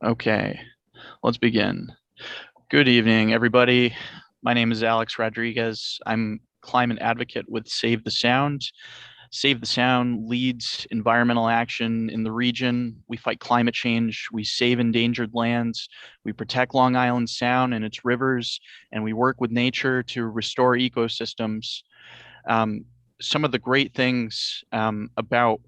Okay, let's begin. Good evening, everybody. My name is Alex Rodriguez. I'm climate advocate with Save the Sound. Save the Sound leads environmental action in the region. We fight climate change. We save endangered lands. We protect Long Island Sound and its rivers, and we work with nature to restore ecosystems. Um, some of the great things about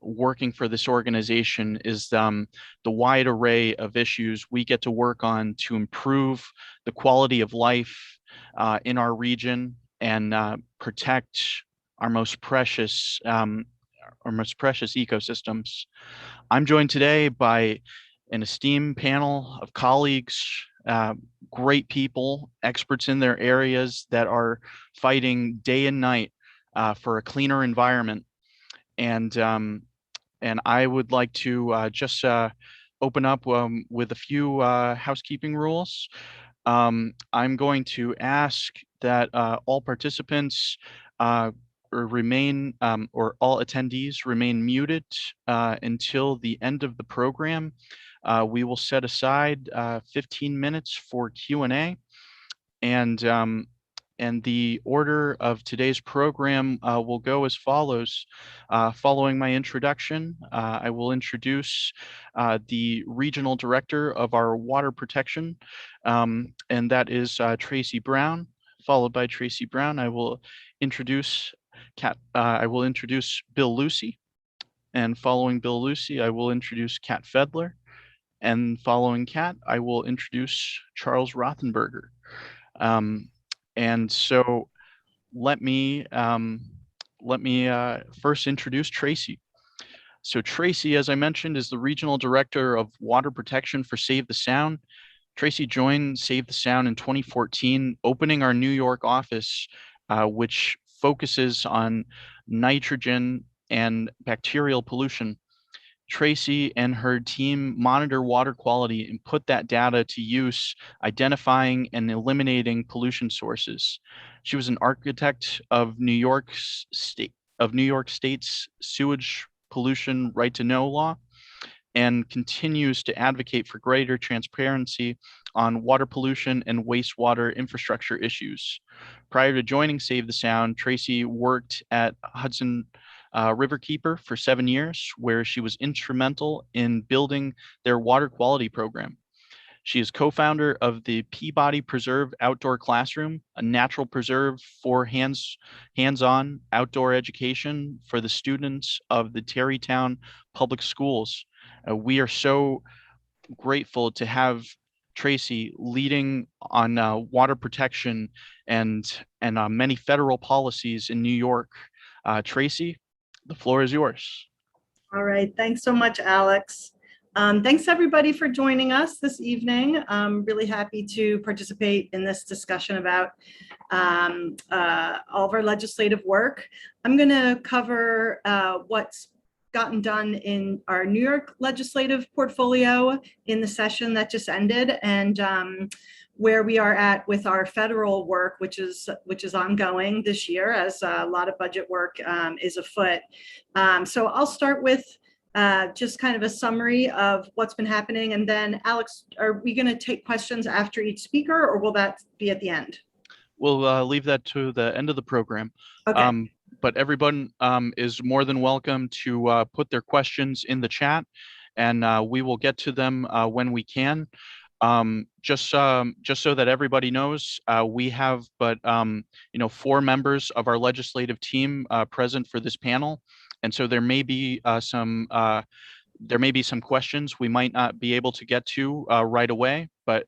working for this organization is the wide array of issues we get to work on to improve the quality of life in our region and protect our most precious ecosystems. I'm joined today by an esteemed panel of colleagues, great people, experts in their areas that are fighting day and night for a cleaner environment. And I would like to just open up with a few housekeeping rules. I'm going to ask that all participants remain or all attendees remain muted until the end of the program. We will set aside 15 minutes for Q&A, and the order of today's program will go as follows. Following my introduction, I will introduce the regional director of our water protection, and that is Tracy Brown. Followed by Tracy Brown, I will introduce Bill Lucy, and following Bill Lucy, I will introduce Kat Fedler, and following Kat, I will introduce Charles Rothenberger. Um, and so let me first introduce Tracy. So Tracy, as I mentioned, is the regional director of water protection for Save the Sound. Tracy joined Save the Sound in 2014, opening our New York office, which focuses on nitrogen and bacterial pollution. Tracy and her team monitor water quality and put that data to use, identifying and eliminating pollution sources. She was an architect of New York State's sewage pollution right to know law, and continues to advocate for greater transparency on water pollution and wastewater infrastructure issues. Prior to joining Save the Sound, Tracy worked at Hudson Riverkeeper for 7 years, where she was instrumental in building their water quality program. She is co-founder of the Peabody Preserve Outdoor Classroom, a natural preserve for hands-on outdoor education for the students of the Tarrytown Public Schools. We are so grateful to have Tracy leading on water protection and many federal policies in New York. Tracy, the floor is yours. All right, thanks so much, Alex. Thanks everybody for joining us this evening. I'm really happy to participate in this discussion about all of our legislative work. I'm going to cover what's gotten done in our New York legislative portfolio in the session that just ended, and where we are at with our federal work, which is ongoing this year, as a lot of budget work is afoot. So I'll start with just kind of a summary of what's been happening, and then Alex, are we going to take questions after each speaker, or will that be at the end? We'll leave that to the end of the program. Okay. But everyone is more than welcome to put their questions in the chat, and we will get to them when we can. Just so that everybody knows, we have 4 members of our legislative team present for this panel, and so there may be some questions we might not be able to get to right away, but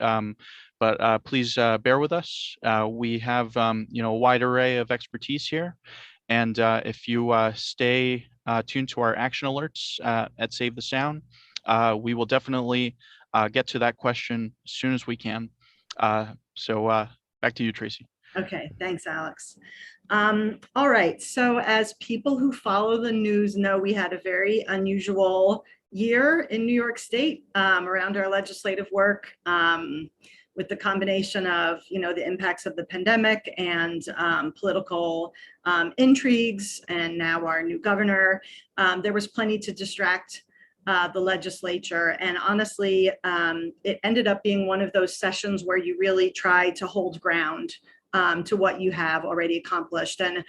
please bear with us. We have a wide array of expertise here, and if you stay tuned to our action alerts at Save the Sound, we will definitely get to that question as soon as we can. So back to you, Tracy. Okay, thanks, Alex. All right, so as people who follow the news know, we had a very unusual year in New York State around our legislative work, with the combination of the impacts of the pandemic and political intrigues, and now our new governor. There was plenty to distract the legislature. And honestly, it ended up being one of those sessions where you really try to hold ground to what you have already accomplished. And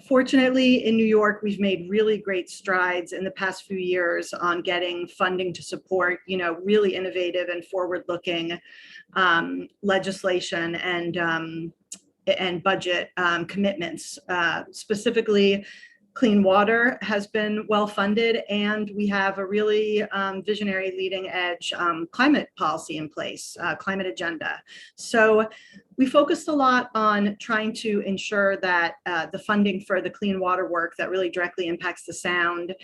fortunately, in New York, we've made really great strides in the past few years on getting funding to support, really innovative and forward-looking legislation and budget commitments. Specifically, clean water has been well funded, and we have a really visionary leading edge climate policy in place, climate agenda. So we focused a lot on trying to ensure that the funding for the clean water work that really directly impacts the sound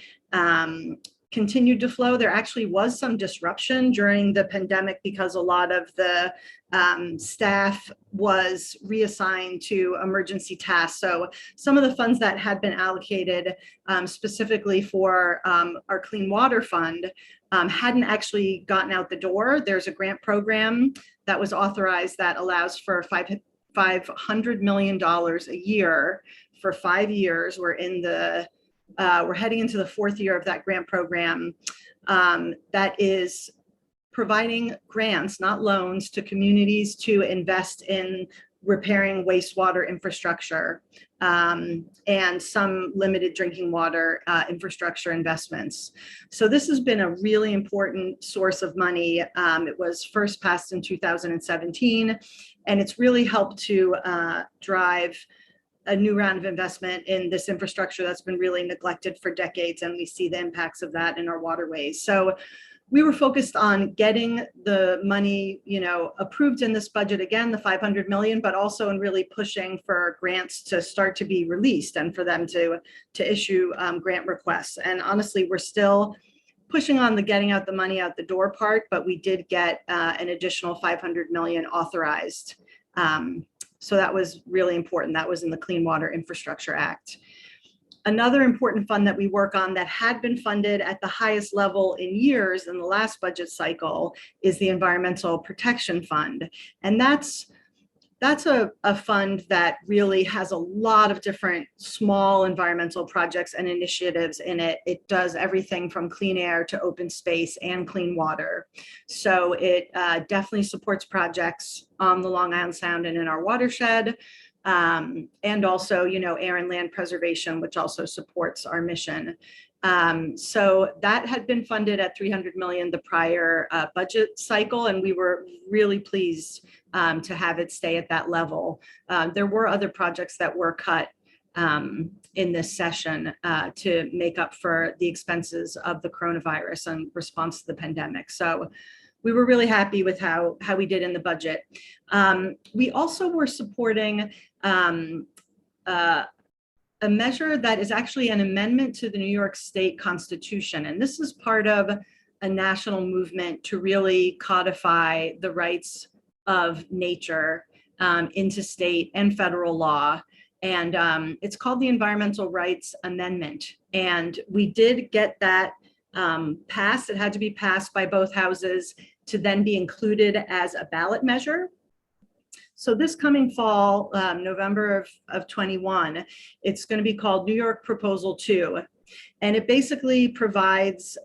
continued to flow. There actually was some disruption during the pandemic because a lot of the staff was reassigned to emergency tasks. So some of the funds that had been allocated specifically for our Clean Water Fund hadn't actually gotten out the door. There's a grant program that was authorized that allows for $500 million a year for 5 years. We're heading into the fourth year of that grant program that is providing grants, not loans, to communities to invest in repairing wastewater infrastructure and some limited drinking water infrastructure investments. So this has been a really important source of money. It was first passed in 2017, and it's really helped to drive a new round of investment in this infrastructure that's been really neglected for decades, and we see the impacts of that in our waterways. So we were focused on getting the money, approved in this budget, again, the 500 million, but also in really pushing for grants to start to be released and for them to issue grant requests. And honestly, we're still pushing on the getting out the money out the door part, but we did get an additional 500 million authorized. So that was really important. That was in the Clean Water Infrastructure Act. Another important fund that we work on that had been funded at the highest level in years in the last budget cycle is the Environmental Protection Fund. And that's a fund that really has a lot of different small environmental projects and initiatives in it. It does everything from clean air to open space and clean water. So it definitely supports projects on the Long Island Sound and in our watershed. And also, air and land preservation, which also supports our mission. So that had been funded at 300 million the prior budget cycle, and we were really pleased to have it stay at that level. There were other projects that were cut in this session to make up for the expenses of the coronavirus in response to the pandemic. So we were really happy with how we did in the budget. We also were supporting a measure that is actually an amendment to the New York State Constitution. And this is part of a national movement to really codify the rights of nature into state and federal law. And it's called the Environmental Rights Amendment. And we did get that passed. It had to be passed by both houses to then be included as a ballot measure. So this coming fall, November of 21, it's going to be called New York Proposal 2. And it basically provides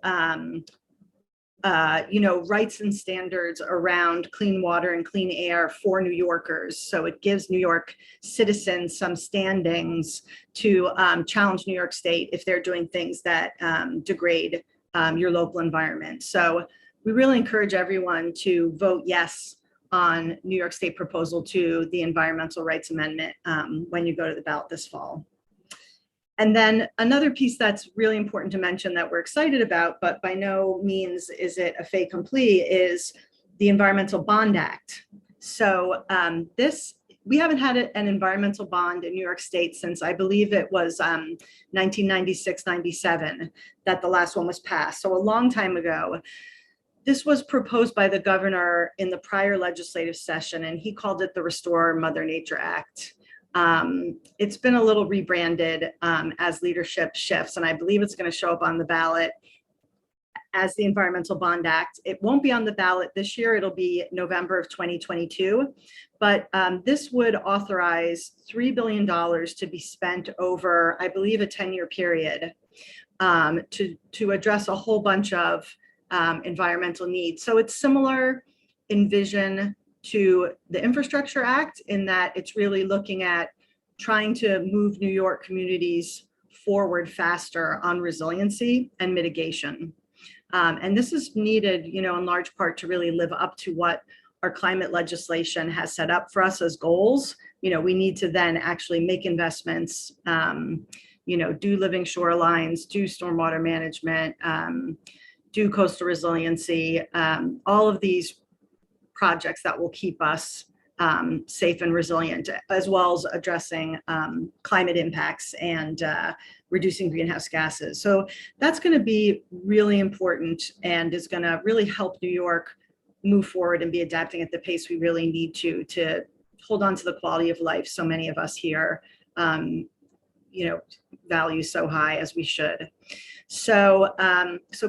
rights and standards around clean water and clean air for New Yorkers. So it gives New York citizens some standings to challenge New York State if they're doing things that degrade your local environment. So we really encourage everyone to vote yes on New York State Proposal 2, the Environmental Rights Amendment, when you go to the ballot this fall. And then another piece that's really important to mention that we're excited about, but by no means is it a fait accompli, is the Environmental Bond Act. So we haven't had an environmental bond in New York State since I believe it was 1996, 97 that the last one was passed. So a long time ago. This was proposed by the governor in the prior legislative session, and he called it the Restore Mother Nature Act. It's been a little rebranded as leadership shifts, and I believe it's going to show up on the ballot as the Environmental Bond Act. It won't be on the ballot this year. It'll be November of 2022. But this would authorize $3 billion to be spent over, I believe, a 10-year period to address a whole bunch of environmental needs. So it's similar in vision to the Infrastructure Act in that it's really looking at trying to move New York communities forward faster on resiliency and mitigation. And this is needed, in large part to really live up to what our climate legislation has set up for us as goals. We need to then actually make investments, do living shorelines, do stormwater management, do coastal resiliency, all of these projects that will keep us safe and resilient, as well as addressing climate impacts and reducing greenhouse gases. So that's going to be really important and is going to really help New York move forward and be adapting at the pace we really need to hold on to the quality of life so many of us here value so high as we should. So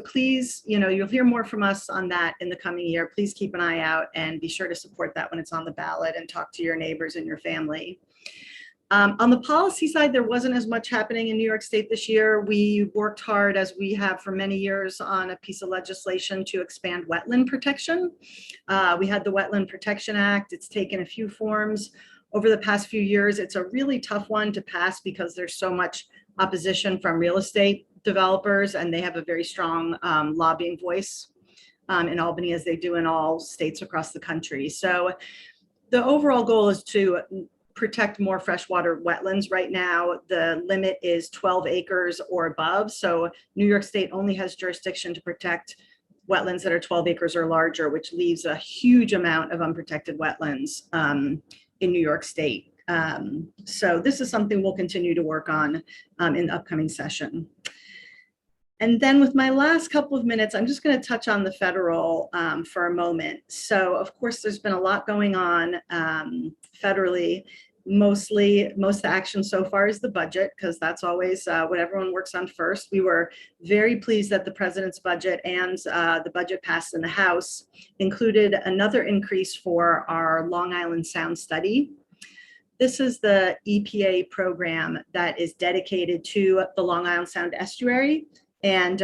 please, you'll hear more from us on that in the coming year. Please keep an eye out and be sure to support that when it's on the ballot and talk to your neighbors and your family. On the policy side, there wasn't as much happening in New York State this year. We worked hard, as we have for many years, on a piece of legislation to expand wetland protection. We had the Wetland Protection Act. It's taken a few forms over the past few years. It's a really tough one to pass because there's so much opposition from real estate developers, and they have a very strong lobbying voice in Albany, as they do in all states across the country. So the overall goal is to protect more freshwater wetlands. Right now, the limit is 12 acres or above. So New York State only has jurisdiction to protect wetlands that are 12 acres or larger, which leaves a huge amount of unprotected wetlands in New York State. So this is something we'll continue to work on in the upcoming session. And then with my last couple of minutes, I'm just going to touch on the federal for a moment. So of course, there's been a lot going on federally. Most of the action so far is the budget, because that's always what everyone works on first. We were very pleased that the president's budget and the budget passed in the House included another increase for our Long Island Sound study. This is the EPA program that is dedicated to the Long Island Sound estuary. And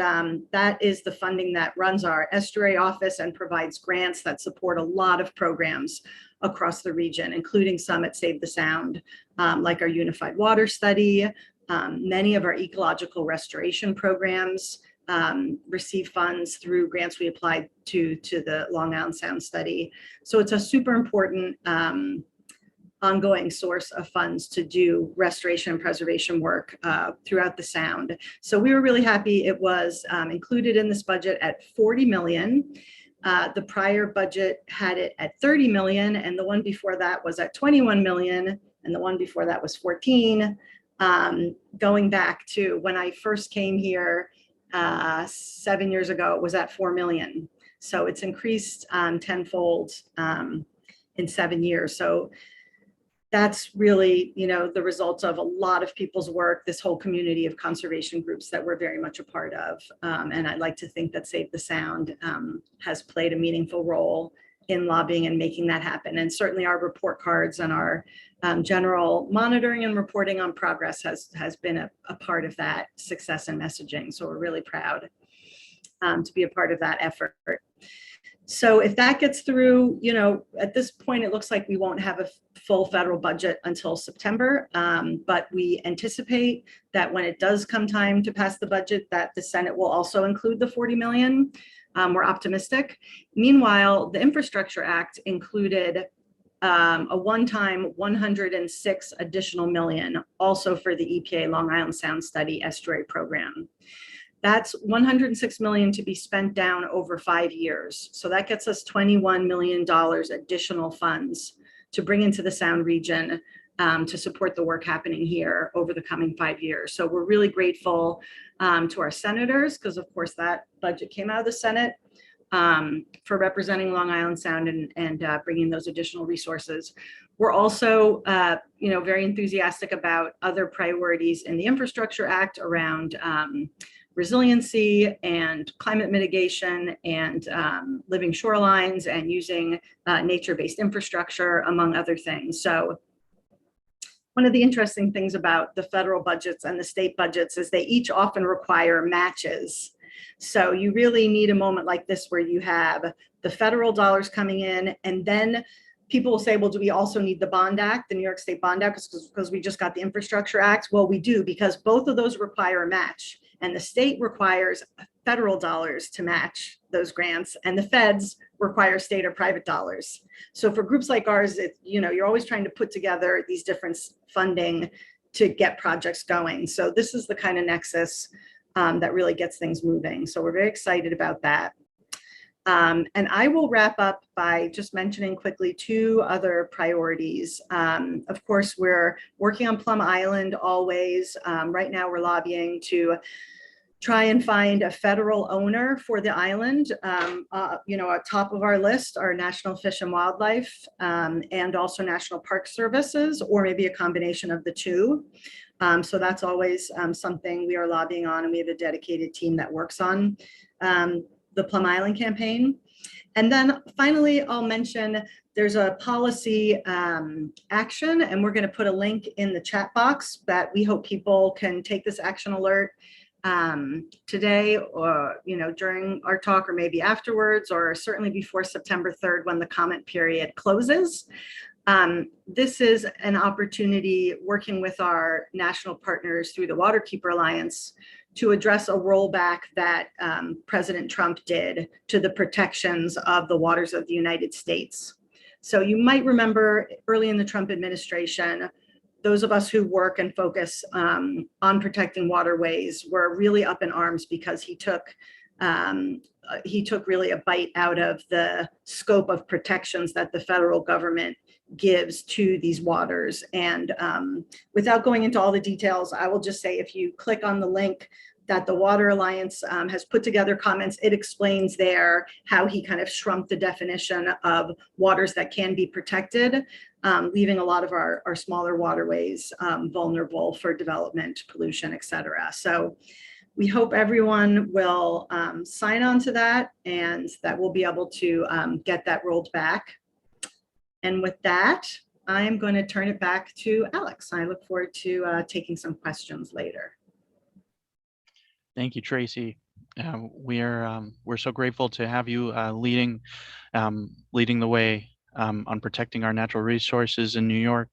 that is the funding that runs our estuary office and provides grants that support a lot of programs across the region, including some at Save the Sound, like our Unified Water Study. Many of our ecological restoration programs receive funds through grants we applied to the Long Island Sound study. So it's a super important ongoing source of funds to do restoration and preservation work throughout the Sound. So we were really happy it was included in this budget at 40 million. The prior budget had it at 30 million, and the one before that was at 21 million, and the one before that was 14. Going back to when I first came here 7 years ago, it was at 4 million. So it's increased tenfold in 7 years. So that's really, the result of a lot of people's work, this whole community of conservation groups that we're very much a part of. And I'd like to think that Save the Sound has played a meaningful role in lobbying and making that happen. And certainly our report cards and our general monitoring and reporting on progress has been a part of that success and messaging. So we're really proud to be a part of that effort. So if that gets through, at this point, it looks like we won't have a full federal budget until September, but we anticipate that when it does come time to pass the budget, that the Senate will also include the 40 million. We're optimistic. Meanwhile, the Infrastructure Act included a one-time 106 additional million also for the EPA Long Island Sound Study Estuary Program. That's 106 million to be spent down over 5 years. So that gets us $21 million additional funds to bring into the Sound region to support the work happening here over the coming 5 years. So we're really grateful to our senators, because of course that budget came out of the Senate, for representing Long Island Sound and bringing those additional resources. We're also, very enthusiastic about other priorities in the Infrastructure Act around resiliency and climate mitigation and living shorelines and using nature-based infrastructure, among other things. So one of the interesting things about the federal budgets and the state budgets is they each often require matches. So you really need a moment like this where you have the federal dollars coming in, and then people will say, well, do we also need the Bond Act, the New York State Bond Act, because we just got the Infrastructure Act? Well, we do, because both of those require a match, and the state requires federal dollars to match those grants, and the feds require state or private dollars. So for groups like ours, you're always trying to put together these different funding to get projects going. So this is the kind of nexus that really gets things moving. So we're very excited about that. And I will wrap up by just mentioning quickly two other priorities. Of course, we're working on Plum Island always. Right now, we're lobbying to try and find a federal owner for the island. At top of our list are National Fish and Wildlife and also National Park Services, or maybe a combination of the two. So that's always something we are lobbying on, and we have a dedicated team that works on the Plum Island campaign. And then finally, I'll mention there's a policy action, and we're going to put a link in the chat box that we hope people can take this action alert today, or during our talk, or maybe afterwards, or certainly before September 3rd when the comment period closes. This is an opportunity, working with our national partners through the Waterkeeper Alliance, to address a rollback that President Trump did to the protections of the waters of the United States. So you might remember early in the Trump administration, those of us who work and focus on protecting waterways were really up in arms because he took really a bite out of the scope of protections that the federal government gives to these waters. And without going into all the details, I will just say, if you click on the link that the Water Alliance has put together comments, it explains there how he kind of shrunk the definition of waters that can be protected, leaving a lot of our smaller waterways vulnerable for development, pollution, et cetera. So we hope everyone will sign on to that, and that we'll be able to get that rolled back. And with that, I am going to turn it back to Alex. I look forward to taking some questions later. Thank you, Tracy. We're so grateful to have you leading the way on protecting our natural resources in New York.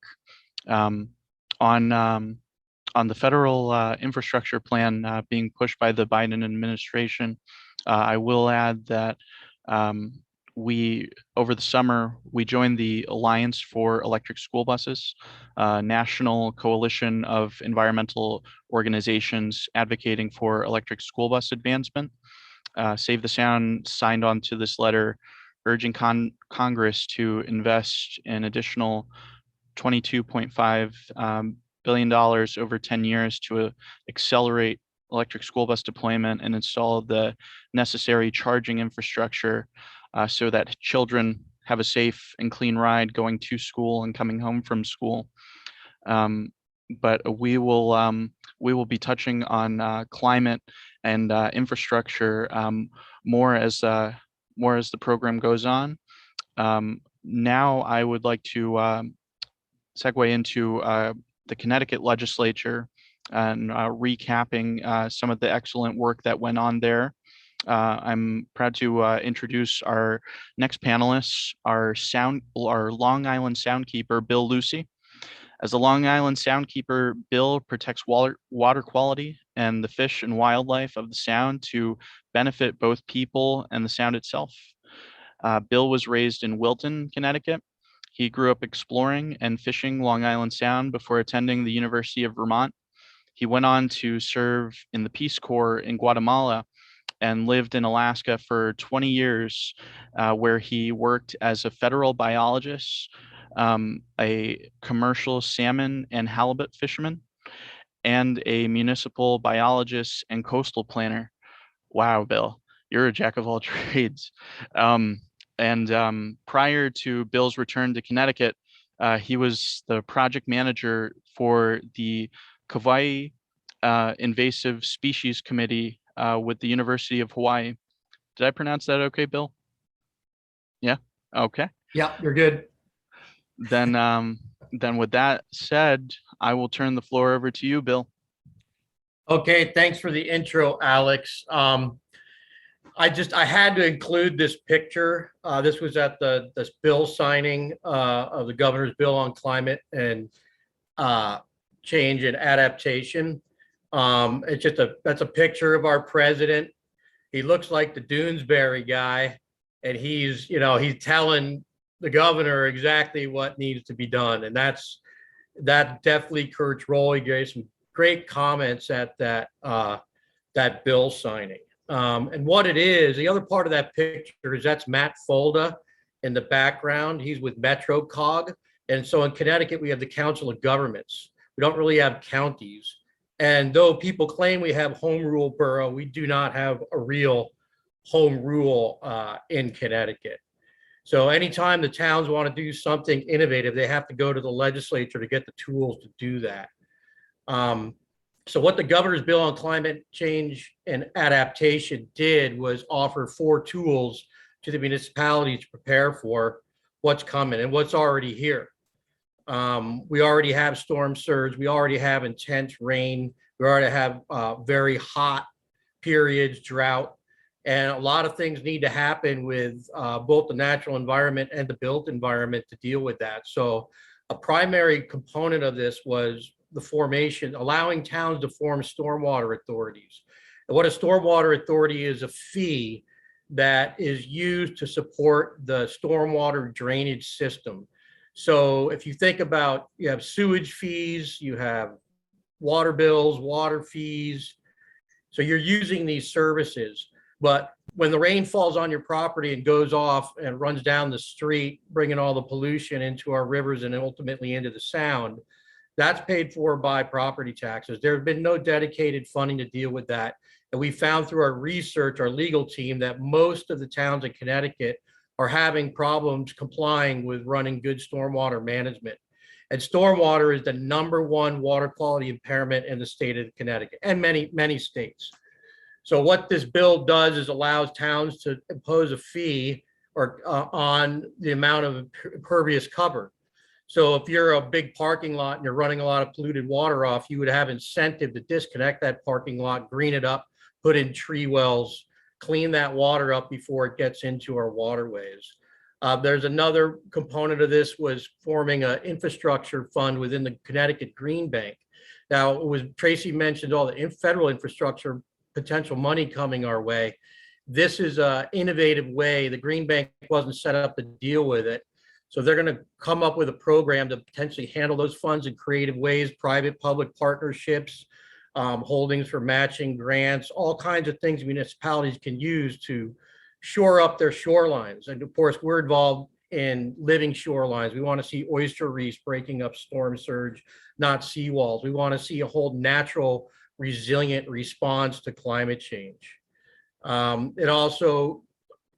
On the federal infrastructure plan being pushed by the Biden administration, I will add that over the summer, we joined the Alliance for Electric School Buses, a national coalition of environmental organizations advocating for electric school bus advancement. Save the Sound signed on to this letter urging Congress to invest an additional $22.5 billion over 10 years to accelerate electric school bus deployment and install the necessary charging infrastructure so that children have a safe and clean ride going to school and coming home from school. But we will be touching on climate and infrastructure more as the program goes on. Now I would like to segue into the Connecticut legislature and recapping some of the excellent work that went on there. I'm proud to introduce our next panelists, our Long Island Soundkeeper, Bill Lucy. As a Long Island Soundkeeper, Bill protects water quality and the fish and wildlife of the Sound to benefit both people and the Sound itself. Bill was raised in Wilton, Connecticut. He grew up exploring and fishing Long Island Sound before attending the University of Vermont. He went on to serve in the Peace Corps in Guatemala and lived in Alaska for 20 years, where he worked as a federal biologist, a commercial salmon and halibut fisherman, and a municipal biologist and coastal planner. Wow, Bill, you're a jack of all trades. Prior to Bill's return to Connecticut, he was the project manager for the Kauai Invasive Species Committee with the University of Hawaii. Did I pronounce that okay, Bill? Yeah. Okay. Yeah, you're good. Then with that said, I will turn the floor over to you, Bill. Okay, thanks for the intro, Alex. I had to include this picture. This was at this bill signing of the governor's bill on climate and change and adaptation. It's just that's a picture of our president. He looks like the Doonesbury guy, and he's telling the governor exactly what needs to be done, and that definitely Kurt's role. He gave some great comments at that bill signing. And what it is, the other part of that picture is that's Matt Folda in the background. He's with MetroCog. And so in Connecticut, we have the Council of Governments. We don't really have counties. And though people claim we have home rule borough, we do not have a real home rule in Connecticut. So anytime the towns want to do something innovative, they have to go to the legislature to get the tools to do that. So what the governor's bill on climate change and adaptation did was offer 4 tools to the municipalities to prepare for what's coming and what's already here. We already have storm surge. We already have intense rain. We already have very hot periods, drought, and a lot of things need to happen with both the natural environment and the built environment to deal with that. So a primary component of this was the formation, allowing towns to form stormwater authorities. And what a stormwater authority is, a fee that is used to support the stormwater drainage system. So if you think about, you have sewage fees, you have water bills, water fees. So you're using these services, but when the rain falls on your property and goes off and runs down the street, bringing all the pollution into our rivers and ultimately into the sound, that's paid for by property taxes. There have been no dedicated funding to deal with that. And we found through our research, our legal team, that most of the towns in Connecticut are having problems complying with running good stormwater management. And stormwater is the #1 water quality impairment in the state of Connecticut and many, many states. So what this bill does is allows towns to impose a fee or on the amount of impervious cover. So if you're a big parking lot and you're running a lot of polluted water off, you would have incentive to disconnect that parking lot, green it up, put in tree wells, clean that water up before it gets into our waterways. There's another component of this was forming an infrastructure fund within the Connecticut Green Bank. Now, it was Tracy mentioned all the federal infrastructure potential money coming our way. This is an innovative way. The Green Bank wasn't set up to deal with it. So they're going to come up with a program to potentially handle those funds in creative ways, private public partnerships, holdings for matching grants, all kinds of things municipalities can use to shore up their shorelines. And of course, we're involved in living shorelines. We want to see oyster reefs breaking up storm surge, not seawalls. We want to see a whole natural, resilient response to climate change. It also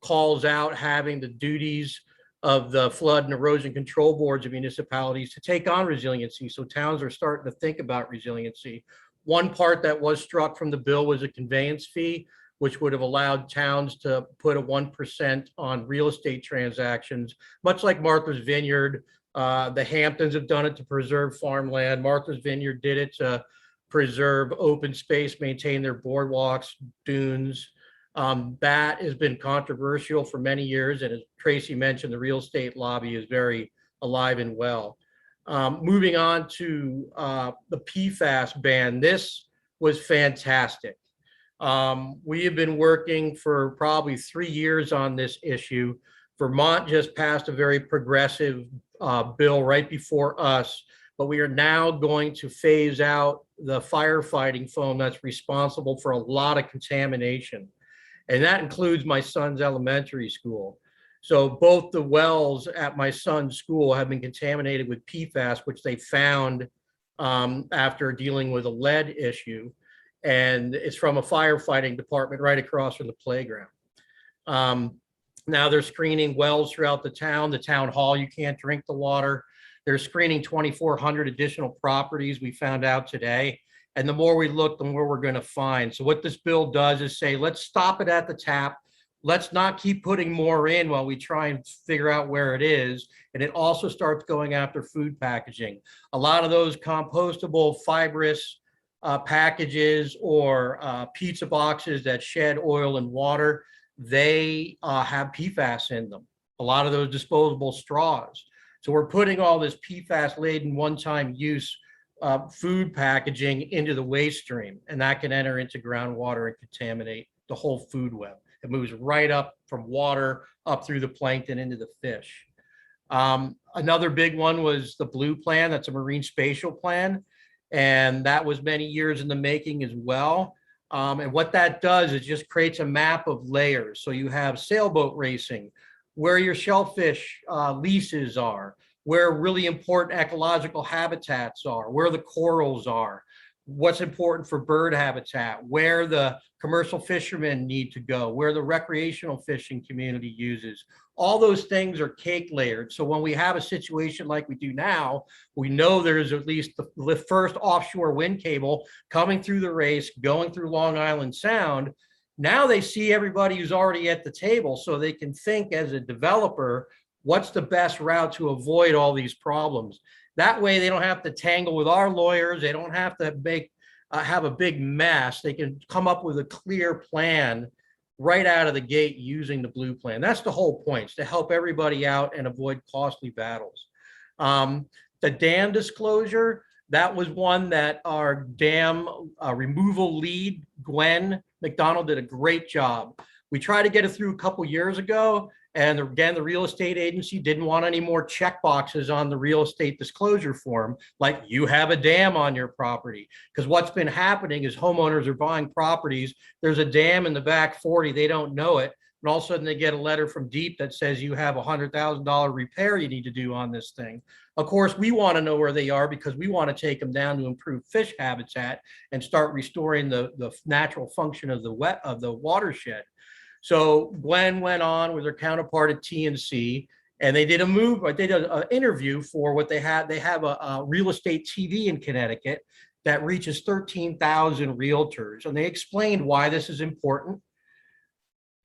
calls out having the duties of the flood and erosion control boards of municipalities to take on resiliency. So towns are starting to think about resiliency. One part that was struck from the bill was a conveyance fee, which would have allowed towns to put a 1% on real estate transactions, much like Martha's Vineyard. The Hamptons have done it to preserve farmland. Martha's Vineyard did it to preserve open space, maintain their boardwalks, dunes. That has been controversial for many years. And as Tracy mentioned, the real estate lobby is very alive and well. Moving on to the Pfast ban, this was fantastic. We have been working for probably 3 years on this issue. Vermont just passed a very progressive bill right before us, but we are now going to phase out the firefighting foam that's responsible for a lot of contamination. And that includes my son's elementary school. So both the wells at my son's school have been contaminated with PFAS, which they found after dealing with a lead issue. And it's from a firefighting department right across from the playground. Now they're screening wells throughout the town hall, you can't drink the water. They're screening 2,400 additional properties, we found out today. And the more we look, the more we're going to find. So what this bill does is say, let's stop it at the tap. Let's not keep putting more in while we try and figure out where it is. And it also starts going after food packaging. A lot of those compostable fibrous packages or pizza boxes that shed oil and water, they have PFAS in them, a lot of those disposable straws. So we're putting all this PFAS laden one-time use food packaging into the waste stream, and that can enter into groundwater and contaminate the whole food web. It moves right up from water up through the plankton into the fish. Another big one was the Blue Plan. That's a marine spatial plan. And that was many years in the making as well. And what that does is just creates a map of layers. So you have sailboat racing, where your shellfish leases are, where really important ecological habitats are, where the corals are, what's important for bird habitat, where the commercial fishermen need to go, where the recreational fishing community uses. All those things are cake layered. So when we have a situation like we do now, we know there's at least the first offshore wind cable coming through the race, going through Long Island Sound. Now they see everybody who's already at the table, so they can think as a developer, what's the best route to avoid all these problems? That way they don't have to tangle with our lawyers. They don't have to have a big mess. They can come up with a clear plan right out of the gate using the Blue Plan. That's the whole point, is to help everybody out and avoid costly battles. The dam disclosure, that was one that our dam removal lead, Gwen McDonald, did a great job. We tried to get it through a couple years ago, and again, the real estate agency didn't want any more check boxes on the real estate disclosure form, like you have a dam on your property. Because what's been happening is homeowners are buying properties, there's a dam in the back 40, they don't know it, and all of a sudden they get a letter from DEEP that says you have a $100,000 repair you need to do on this thing. Of course, we want to know where they are because we want to take them down to improve fish habitat and start restoring the natural function of the watershed. So Gwen went on with her counterpart at TNC, and they did an interview for what they had. They have a real estate TV in Connecticut that reaches 13,000 realtors, and they explained why this is important.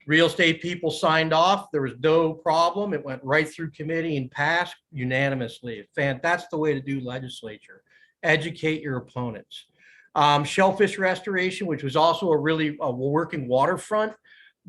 Real estate people signed off. There was no problem. It went right through committee and passed unanimously. That's the way to do legislature. Educate your opponents. Shellfish Restoration, which was also a working waterfront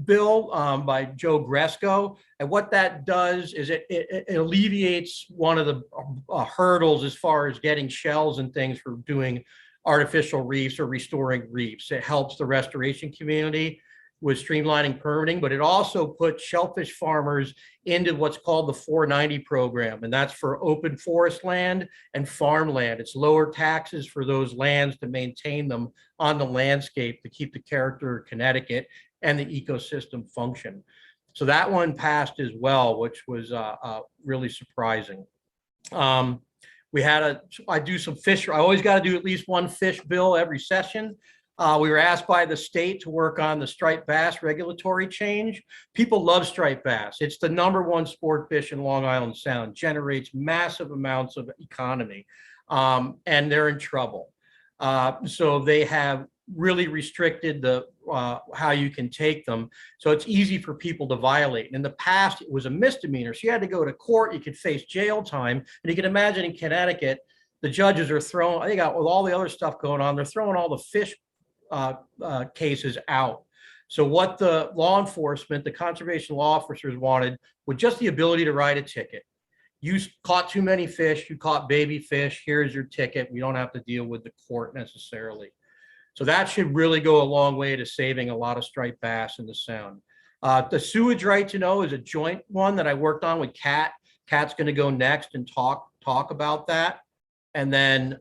bill by Joe Gresco. And what that does is it alleviates one of the hurdles as far as getting shells and things for doing artificial reefs or restoring reefs. It helps the restoration community with streamlining permitting, but it also puts shellfish farmers into what's called the 490 program, and that's for open forest land and farmland. It's lower taxes for those lands to maintain them on the landscape to keep the character of Connecticut and the ecosystem function. So that one passed as well, which was really surprising. I do some fish. I always got to do at least one fish bill every session. We were asked by the state to work on the striped bass regulatory change. People love striped bass. It's the #1 sport fish in Long Island Sound, generates massive amounts of economy, and they're in trouble. So they have really restricted how you can take them. So it's easy for people to violate. In the past, it was a misdemeanor. So you had to go to court, you could face jail time. And you can imagine in Connecticut, the judges are throwing, I think with all the other stuff going on, they're throwing all the fish cases out. So what the law enforcement, the conservation law officers wanted was just the ability to write a ticket. You caught too many fish, you caught baby fish, here's your ticket. We don't have to deal with the court necessarily. So that should really go a long way to saving a lot of striped bass in the Sound. The sewage right to know is a joint one that I worked on with Kat. Kat's going to go next and talk about that. And then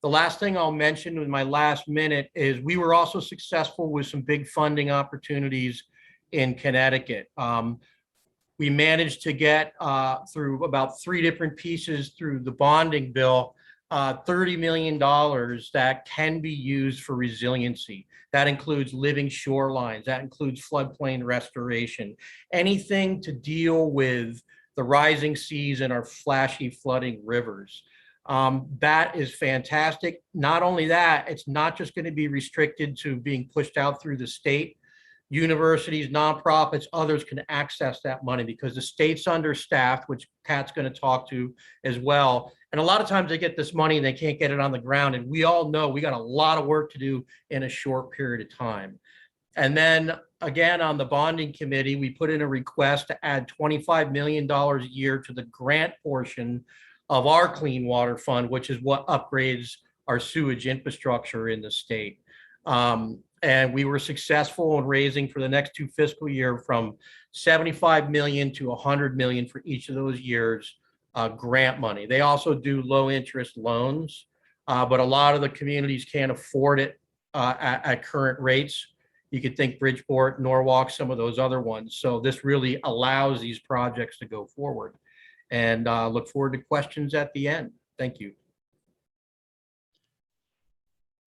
the last thing I'll mention in my last minute is we were also successful with some big funding opportunities in Connecticut. We managed to get through about 3 different pieces through the bonding bill, $30 million that can be used for resiliency. That includes living shorelines, that includes floodplain restoration, anything to deal with the rising seas and our flashy flooding rivers. That is fantastic. Not only that, it's not just going to be restricted to being pushed out through the state. Universities, nonprofits, others can access that money because the state's understaffed, which Pat's going to talk to as well. And a lot of times they get this money and they can't get it on the ground. And we all know we got a lot of work to do in a short period of time. And then again, on the bonding committee, we put in a request to add $25 million a year to the grant portion of our clean water fund, which is what upgrades our sewage infrastructure in the state. And we were successful in raising for the next 2 fiscal year from 75 million to 100 million for each of those years, grant money. They also do low interest loans, but a lot of the communities can't afford it at current rates. You could think Bridgeport, Norwalk, some of those other ones. So this really allows these projects to go forward. And look forward to questions at the end. Thank you.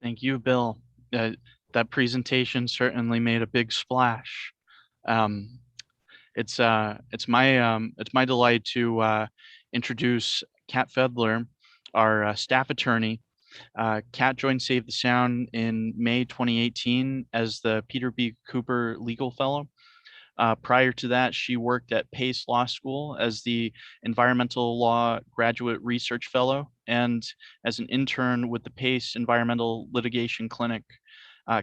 Thank you, Bill. That presentation certainly made a big splash. It's my delight to introduce Kat Fedler, our staff attorney. Kat joined Save the Sound in May 2018 as the Peter B. Cooper Legal Fellow. Prior to that, she worked at Pace Law School as the Environmental Law Graduate Research Fellow and as an intern with the Pace Environmental Litigation Clinic.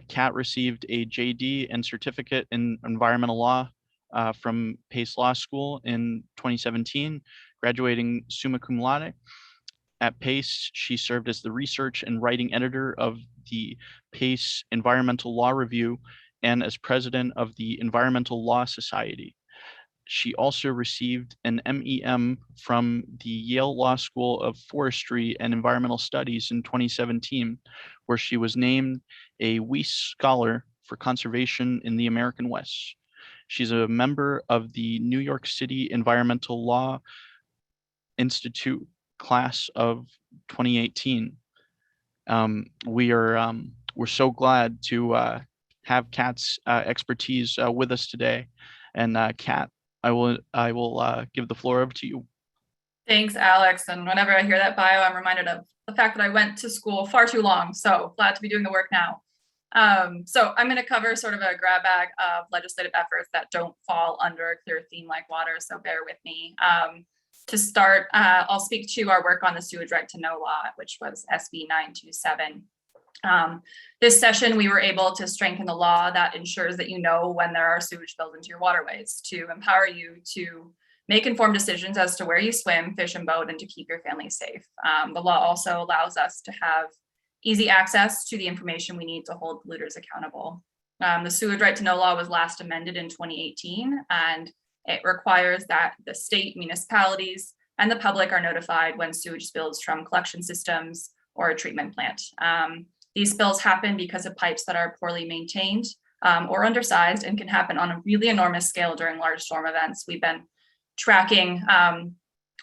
Kat received a JD and certificate in environmental law from Pace Law School in 2017, graduating summa cum laude. At Pace, she served as the research and writing editor of the Pace Environmental Law Review and as president of the Environmental Law Society. She also received an MEM from the Yale Law School of Forestry and Environmental Studies in 2017, where she was named a Weiss Scholar for Conservation in the American West. She's a member of the New York City Environmental Law Institute class of 2018. We're so glad to have Kat's expertise with us today. And Kat, I will give the floor over to you. Thanks, Alex. And whenever I hear that bio, I'm reminded of the fact that I went to school far too long. So glad to be doing the work now. So I'm going to cover sort of a grab bag of legislative efforts that don't fall under a clear theme like water. So bear with me. To start, I'll speak to our work on the sewage right to know law, which was SB 927. This session, we were able to strengthen the law that ensures that you know when there are sewage spills into your waterways to empower you to make informed decisions as to where you swim, fish, and boat, and to keep your family safe. The law also allows us to have easy access to the information we need to hold polluters accountable. The sewage right to know law was last amended in 2018, and it requires that the state, municipalities, and the public are notified when sewage spills from collection systems or a treatment plant. These spills happen because of pipes that are poorly maintained or undersized and can happen on a really enormous scale during large storm events. We've been tracking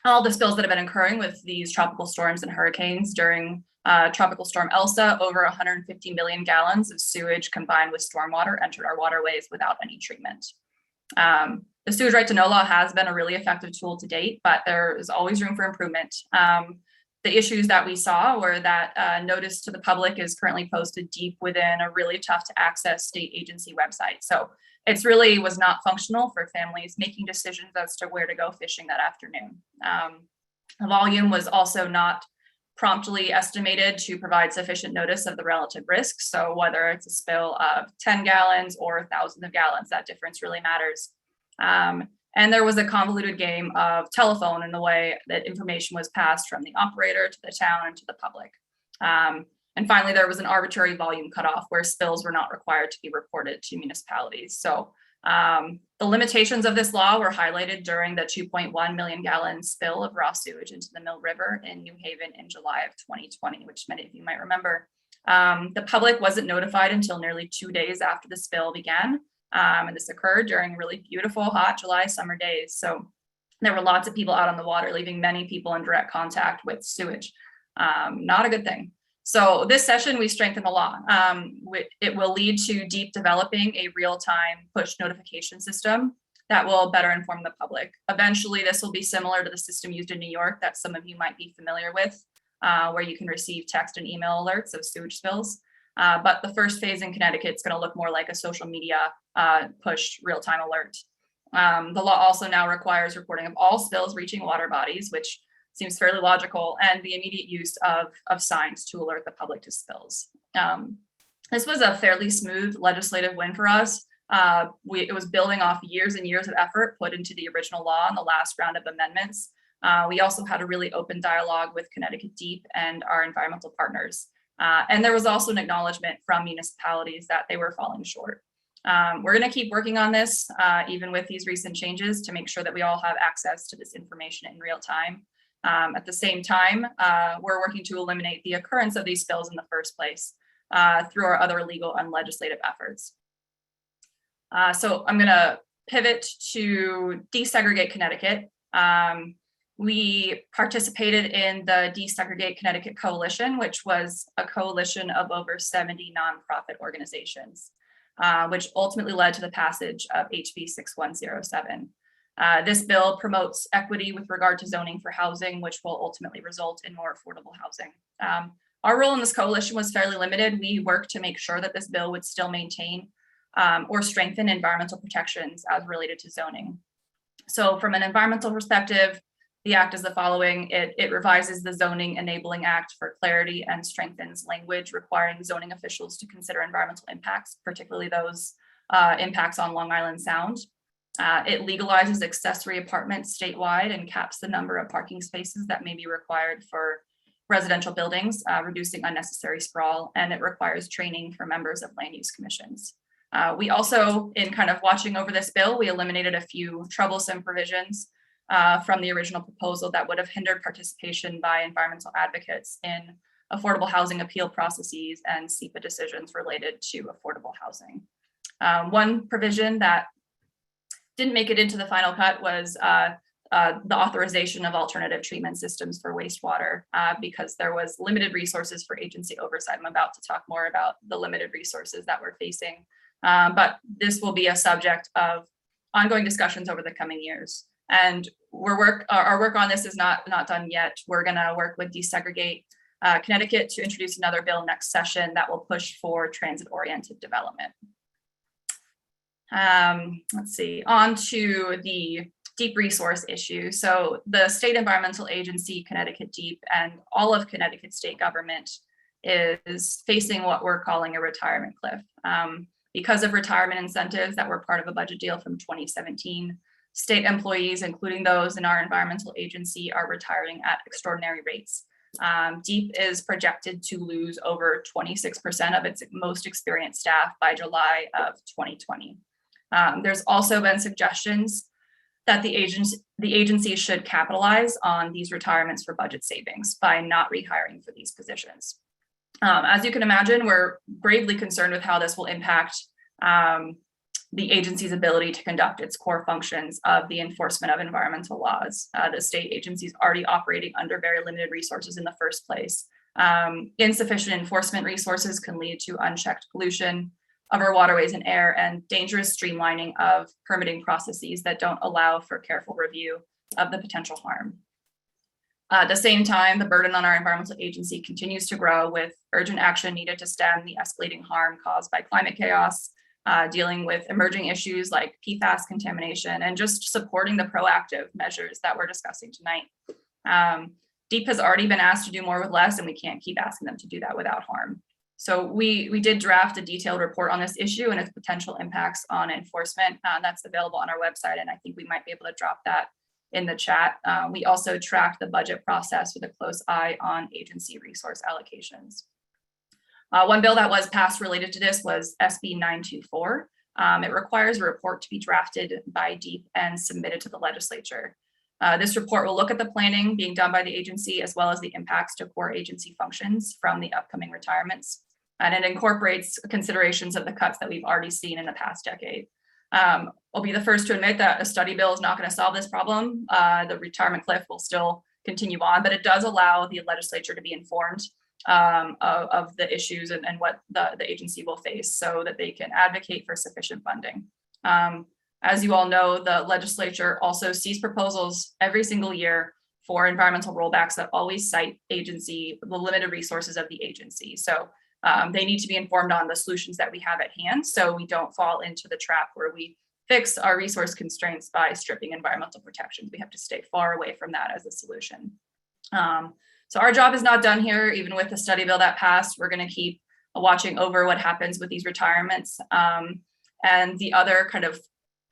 all the spills that have been occurring with these tropical storms and hurricanes. During Tropical Storm Elsa, over 150 million gallons of sewage combined with stormwater entered our waterways without any treatment. The sewage right to know law has been a really effective tool to date, but there is always room for improvement. The issues that we saw were that notice to the public is currently posted deep within a really tough to access state agency website. So it's really was not functional for families making decisions as to where to go fishing that afternoon. The volume was also not promptly estimated to provide sufficient notice of the relative risk. So whether it's a spill of 10 gallons or thousands of gallons, that difference really matters. And there was a convoluted game of telephone in the way that information was passed from the operator to the town and to the public. And finally, there was an arbitrary volume cutoff where spills were not required to be reported to municipalities. So the limitations of this law were highlighted during the 2.1 million gallon spill of raw sewage into the Mill River in New Haven in July of 2020, which many of you might remember. The public wasn't notified until nearly 2 days after the spill began. And this occurred during really beautiful, hot July summer days. So there were lots of people out on the water, leaving many people in direct contact with sewage. Not a good thing. So this session, we strengthen the law. It will lead to deep developing a real-time push notification system that will better inform the public. Eventually, this will be similar to the system used in New York that some of you might be familiar with, where you can receive text and email alerts of sewage spills. But the first phase in Connecticut is going to look more like a social media push real-time alert. The law also now requires reporting of all spills reaching water bodies, which seems fairly logical, and the immediate use of signs to alert the public to spills. This was a fairly smooth legislative win for us. It was building off years and years of effort put into the original law in the last round of amendments. We also had a really open dialogue with Connecticut Deep and our environmental partners. And there was also an acknowledgement from municipalities that they were falling short. We're going to keep working on this, even with these recent changes, to make sure that we all have access to this information in real time. At the same time, we're working to eliminate the occurrence of these spills in the first place through our other legal and legislative efforts. So I'm going to pivot to Desegregate Connecticut. We participated in the Desegregate Connecticut Coalition, which was a coalition of over 70 nonprofit organizations, which ultimately led to the passage of HB 6107. This bill promotes equity with regard to zoning for housing, which will ultimately result in more affordable housing. Our role in this coalition was fairly limited. We worked to make sure that this bill would still maintain or strengthen environmental protections as related to zoning. So from an environmental perspective, the act is the following. It revises the Zoning Enabling Act for clarity and strengthens language requiring zoning officials to consider environmental impacts, particularly those impacts on Long Island Sound. It legalizes accessory apartments statewide and caps the number of parking spaces that may be required for residential buildings, reducing unnecessary sprawl, and it requires training for members of land use commissions. We also, in kind of watching over this bill, we eliminated a few troublesome provisions from the original proposal that would have hindered participation by environmental advocates in affordable housing appeal processes and SEPA decisions related to affordable housing. One provision that didn't make it into the final cut was the authorization of alternative treatment systems for wastewater because there was limited resources for agency oversight. I'm about to talk more about the limited resources that we're facing, but this will be a subject of ongoing discussions over the coming years. And our work on this is not done yet. We're going to work with Desegregate Connecticut to introduce another bill next session that will push for transit-oriented development. Let's see, on to the deep resource issue. So the State Environmental Agency, Connecticut Deep, and all of Connecticut state government is facing what we're calling a retirement cliff. Because of retirement incentives that were part of a budget deal from 2017, state employees, including those in our environmental agency, are retiring at extraordinary rates. Deep is projected to lose over 26% of its most experienced staff by July of 2020. There's also been suggestions that the agency should capitalize on these retirements for budget savings by not rehiring for these positions. As you can imagine, we're gravely concerned with how this will impact the agency's ability to conduct its core functions of the enforcement of environmental laws. The state agency is already operating under very limited resources in the first place. Insufficient enforcement resources can lead to unchecked pollution of our waterways and air and dangerous streamlining of permitting processes that don't allow for careful review of the potential harm. At the same time, the burden on our environmental agency continues to grow with urgent action needed to stem the escalating harm caused by climate chaos, dealing with emerging issues like PFAS contamination, and just supporting the proactive measures that we're discussing tonight. DEEP has already been asked to do more with less, and we can't keep asking them to do that without harm. So we did draft a detailed report on this issue and its potential impacts on enforcement. That's available on our website, and I think we might be able to drop that in the chat. We also tracked the budget process with a close eye on agency resource allocations. One bill that was passed related to this was SB 924. It requires a report to be drafted by DEEP and submitted to the legislature. This report will look at the planning being done by the agency as well as the impacts to core agency functions from the upcoming retirements. And it incorporates considerations of the cuts that we've already seen in the past decade. I'll be the first to admit that a study bill is not going to solve this problem. The retirement cliff will still continue on, but it does allow the legislature to be informed of the issues and what the agency will face so that they can advocate for sufficient funding. As you all know, the legislature also sees proposals every single year for environmental rollbacks that always cite the limited resources of the agency. So they need to be informed on the solutions that we have at hand so we don't fall into the trap where we fix our resource constraints by stripping environmental protections. We have to stay far away from that as a solution. So our job is not done here. Even with the study bill that passed, we're going to keep watching over what happens with these retirements. And the other kind of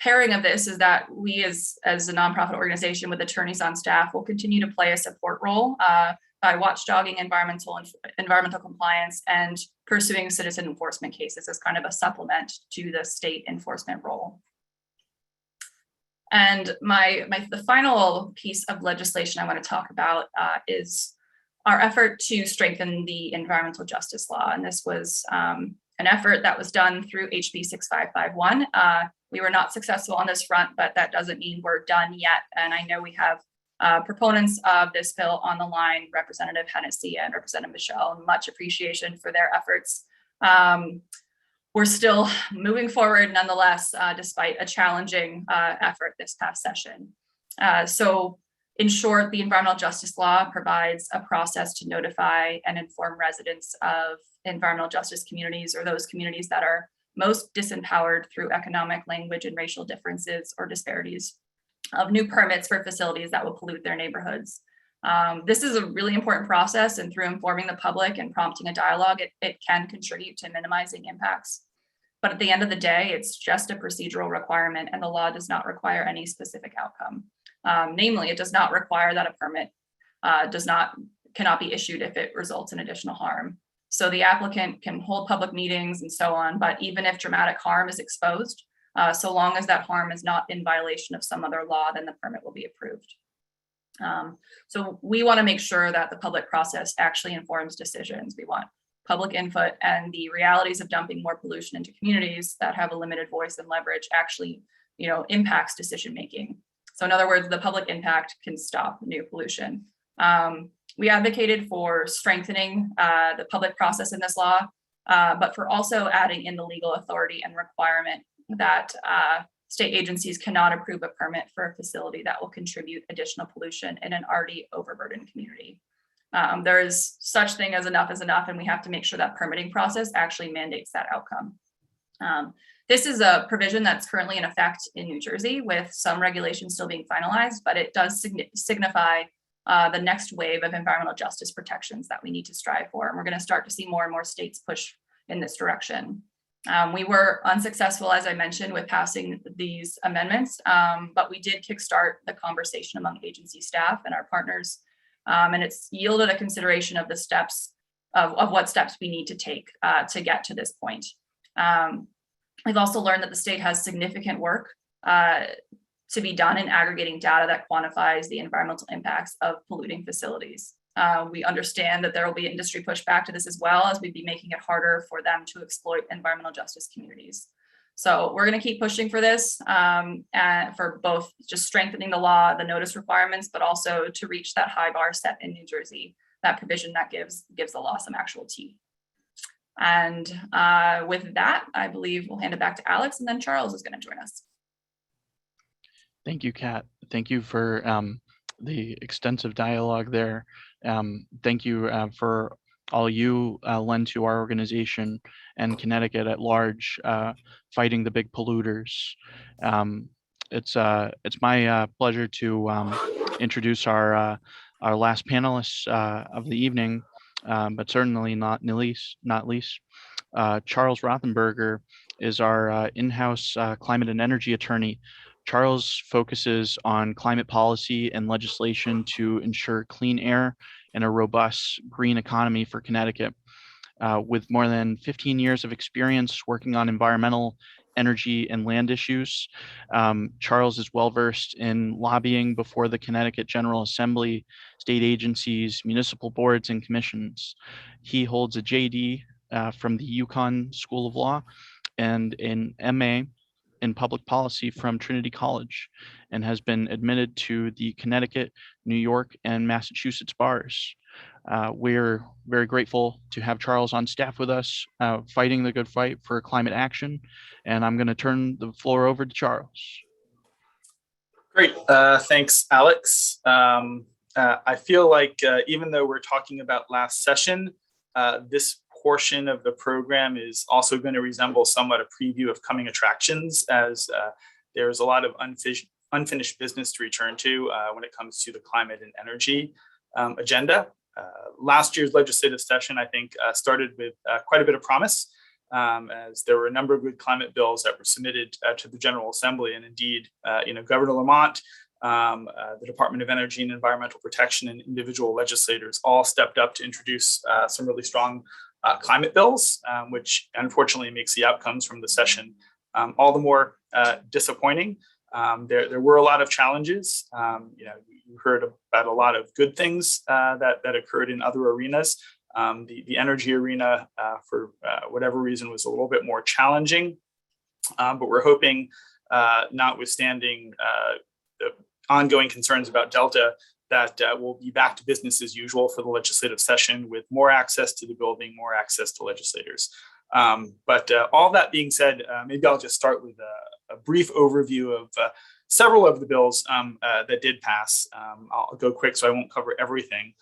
pairing of this is that we as a nonprofit organization with attorneys on staff will continue to play a support role by watchdogging environmental compliance and pursuing citizen enforcement cases as kind of a supplement to the state enforcement role. And the final piece of legislation I want to talk about is our effort to strengthen the environmental justice law. And this was an effort that was done through HB 6551. We were not successful on this front, but that doesn't mean we're done yet. And I know we have proponents of this bill on the line, Representative Hennessy and Representative Michelle, and much appreciation for their efforts. We're still moving forward nonetheless, despite a challenging effort this past session. So in short, the environmental justice law provides a process to notify and inform residents of environmental justice communities, or those communities that are most disempowered through economic, language, and racial differences or disparities, of new permits for facilities that will pollute their neighborhoods. This is a really important process, and through informing the public and prompting a dialogue, it can contribute to minimizing impacts. But at the end of the day, it's just a procedural requirement, and the law does not require any specific outcome. Namely, it does not require that a permit cannot be issued if it results in additional harm. So the applicant can hold public meetings and so on, but even if dramatic harm is exposed, so long as that harm is not in violation of some other law, then the permit will be approved. So we want to make sure that the public process actually informs decisions. We want public input, and the realities of dumping more pollution into communities that have a limited voice and leverage actually, impacts decision making. So in other words, the public impact can stop new pollution. We advocated for strengthening the public process in this law, but for also adding in the legal authority and requirement that state agencies cannot approve a permit for a facility that will contribute additional pollution in an already overburdened community. There is such thing as enough, and we have to make sure that permitting process actually mandates that outcome. This is a provision that's currently in effect in New Jersey, with some regulations still being finalized, but it does signify the next wave of environmental justice protections that we need to strive for. And we're going to start to see more and more states push in this direction. We were unsuccessful, as I mentioned, with passing these amendments, but we did kickstart the conversation among agency staff and our partners, and it's yielded a consideration of the steps of what steps we need to take to get to this point. We've also learned that the state has significant work to be done in aggregating data that quantifies the environmental impacts of polluting facilities. We understand that there will be industry pushback to this, as well as we'd be making it harder for them to exploit environmental justice communities. So we're going to keep pushing for this, and for both just strengthening the law, the notice requirements, but also to reach that high bar set in New Jersey, that provision that gives the law some actual teeth. And with that, I believe we'll hand it back to Alex, and then Charles is going to join us. Thank you, Kat. Thank you for the extensive dialogue there. Thank you for all you lend to our organization and Connecticut at large, fighting the big polluters. It's my pleasure to introduce our last panelists of the evening, but certainly not least. Charles Rothenberger is our in-house climate and energy attorney. Charles focuses on climate policy and legislation to ensure clean air and a robust green economy for Connecticut. With more than 15 years of experience working on environmental, energy, and land issues, Charles is well-versed in lobbying before the Connecticut General Assembly, state agencies, municipal boards, and commissions. He holds a JD from the UConn School of Law and an MA in public policy from Trinity College, and has been admitted to the Connecticut, New York, and Massachusetts bars. We're very grateful to have Charles on staff with us, fighting the good fight for climate action. And I'm going to turn the floor over to Charles. Great. Thanks, Alex. I feel like even though we're talking about last session, this portion of the program is also going to resemble somewhat a preview of coming attractions, as there's a lot of unfinished business to return to when it comes to the climate and energy agenda. last year's legislative session, I think, started with quite a bit of promise, as there were a number of good climate bills that were submitted to the General Assembly. And indeed, Governor Lamont, the Department of Energy and Environmental Protection, and individual legislators all stepped up to introduce some really strong climate bills, which unfortunately makes the outcomes from the session all the more disappointing. There were a lot of challenges. You heard about a lot of good things that occurred in other arenas. The energy arena, for whatever reason, was a little bit more challenging. But we're hoping, notwithstanding the ongoing concerns about Delta, that we'll be back to business as usual for the legislative session, with more access to the building, more access to legislators. But all that being said, maybe I'll just start with a brief overview of several of the bills that did pass. I'll go quick so I won't cover everything.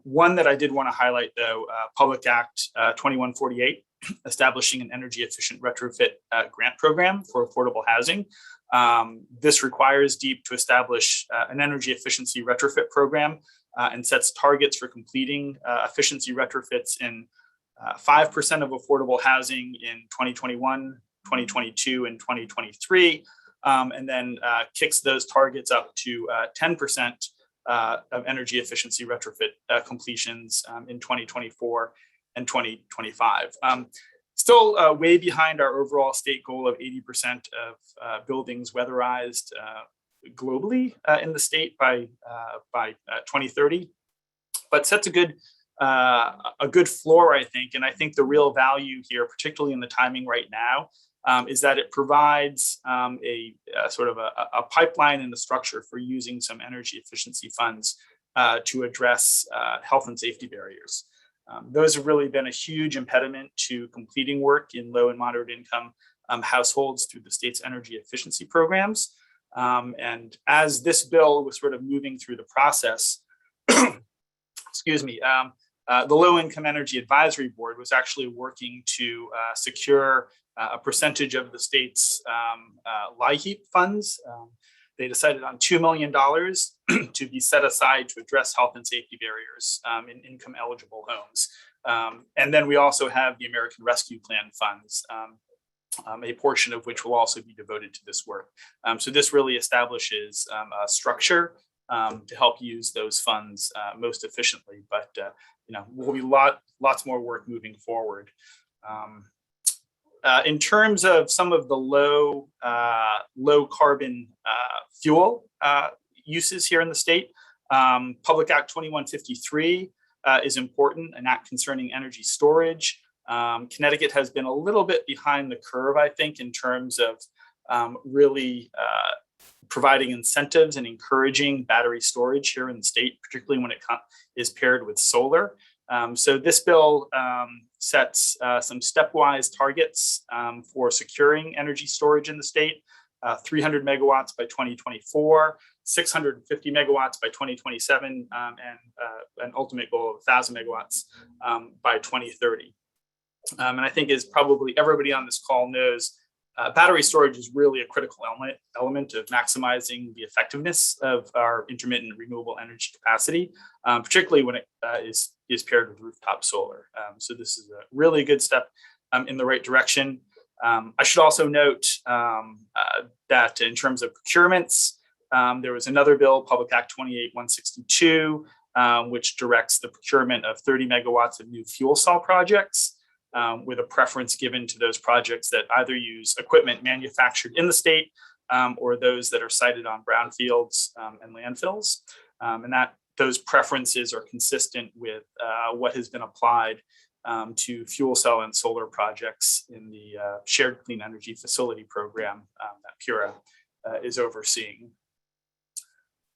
One that I did want to highlight, though, Public Act 2148, establishing an energy efficient retrofit grant program for affordable housing. This requires DEEP to establish an energy efficiency retrofit program and sets targets for completing efficiency retrofits in 5% of affordable housing in 2021, 2022, and 2023, and then kicks those targets up to 10% of energy efficiency retrofit completions in 2024 and 2025. Still way behind our overall state goal of 80% of buildings weatherized globally in the state by 2030, but sets a good floor, I think. And I think the real value here, particularly in the timing right now, is that it provides a sort of a pipeline and a structure for using some energy efficiency funds to address health and safety barriers. Those have really been a huge impediment to completing work in low and moderate income households through the state's energy efficiency programs. And as this bill was sort of moving through the process, excuse me, the Low Income Energy Advisory Board was actually working to secure a percentage of the state's LIHEAP funds. They decided on $2 million to be set aside to address health and safety barriers in income eligible homes. And then we also have the American Rescue Plan funds, a portion of which will also be devoted to this work. So this really establishes a structure to help use those funds most efficiently. But will be lots more work moving forward. In terms of some of the low carbon fuel uses here in the state, Public Act 2153 is important, an act concerning energy storage. Connecticut has been a little bit behind the curve, I think, in terms of really providing incentives and encouraging battery storage here in the state, particularly when it is paired with solar. So this bill sets some stepwise targets for securing energy storage in the state: 300 megawatts by 2024, 650 megawatts by 2027, and an ultimate goal of 1,000 megawatts by 2030. And I think, as probably everybody on this call knows, battery storage is really a critical element of maximizing the effectiveness of our intermittent renewable energy capacity, particularly when it is paired with rooftop solar. So this is a really good step in the right direction. I should also note that in terms of procurements, there was another bill, Public Act 28162, which directs the procurement of 30 megawatts of new fuel cell projects, with a preference given to those projects that either use equipment manufactured in the state or those that are sited on brownfields and landfills. And that those preferences are consistent with what has been applied to fuel cell and solar projects in the Shared Clean Energy Facility program that PURA is overseeing.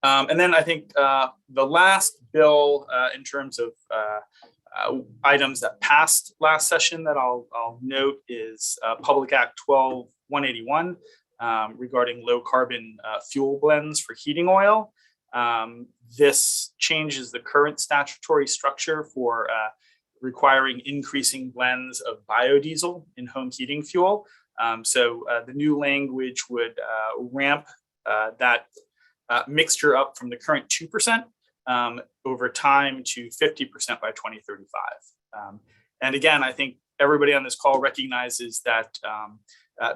And then I think the last bill in terms of items that passed last session that I'll note is Public Act 12181 regarding low carbon fuel blends for heating oil. This changes the current statutory structure for requiring increasing blends of biodiesel in home heating fuel. So the new language would ramp that mixture up from the current 2% over time to 50% by 2035. And again, I think everybody on this call recognizes that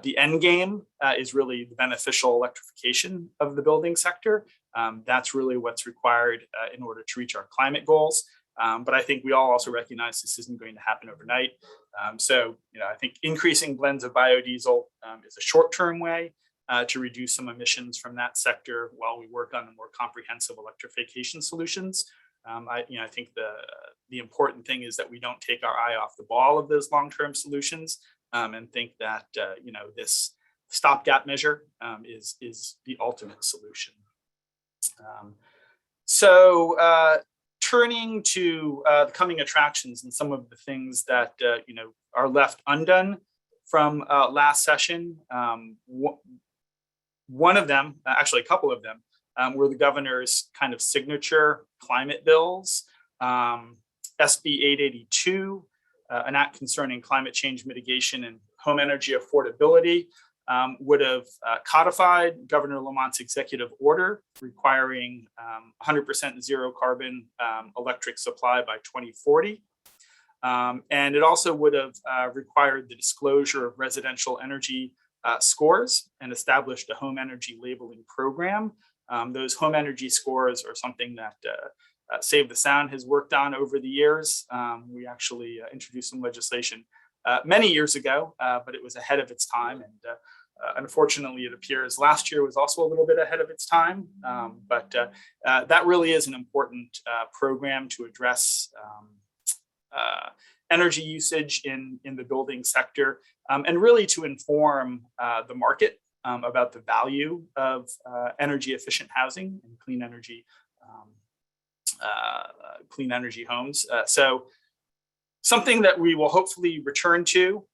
the end game is really the beneficial electrification of the building sector. That's really what's required in order to reach our climate goals. But I think we all also recognize this isn't going to happen overnight. So, I think increasing blends of biodiesel is a short-term way to reduce some emissions from that sector while we work on more comprehensive electrification solutions. I think the important thing is that we don't take our eye off the ball of those long-term solutions and think that this stopgap measure is the ultimate solution. Turning to the coming attractions and some of the things that are left undone from last session. One of them, actually a couple of them, were the governor's kind of signature climate bills. SB 882, an act concerning climate change mitigation and home energy affordability, would have codified Governor Lamont's executive order requiring 100% zero carbon electric supply by 2040. And it also would have required the disclosure of residential energy scores and established a home energy labeling program. Those home energy scores are something that Save the Sound has worked on over the years. We actually introduced some legislation many years ago, but it was ahead of its time. And unfortunately, it appears last year was also a little bit ahead of its time. But that really is an important program to address energy usage in the building sector, and really to inform the market about the value of energy efficient housing and clean energy homes. So something that we will hopefully return to.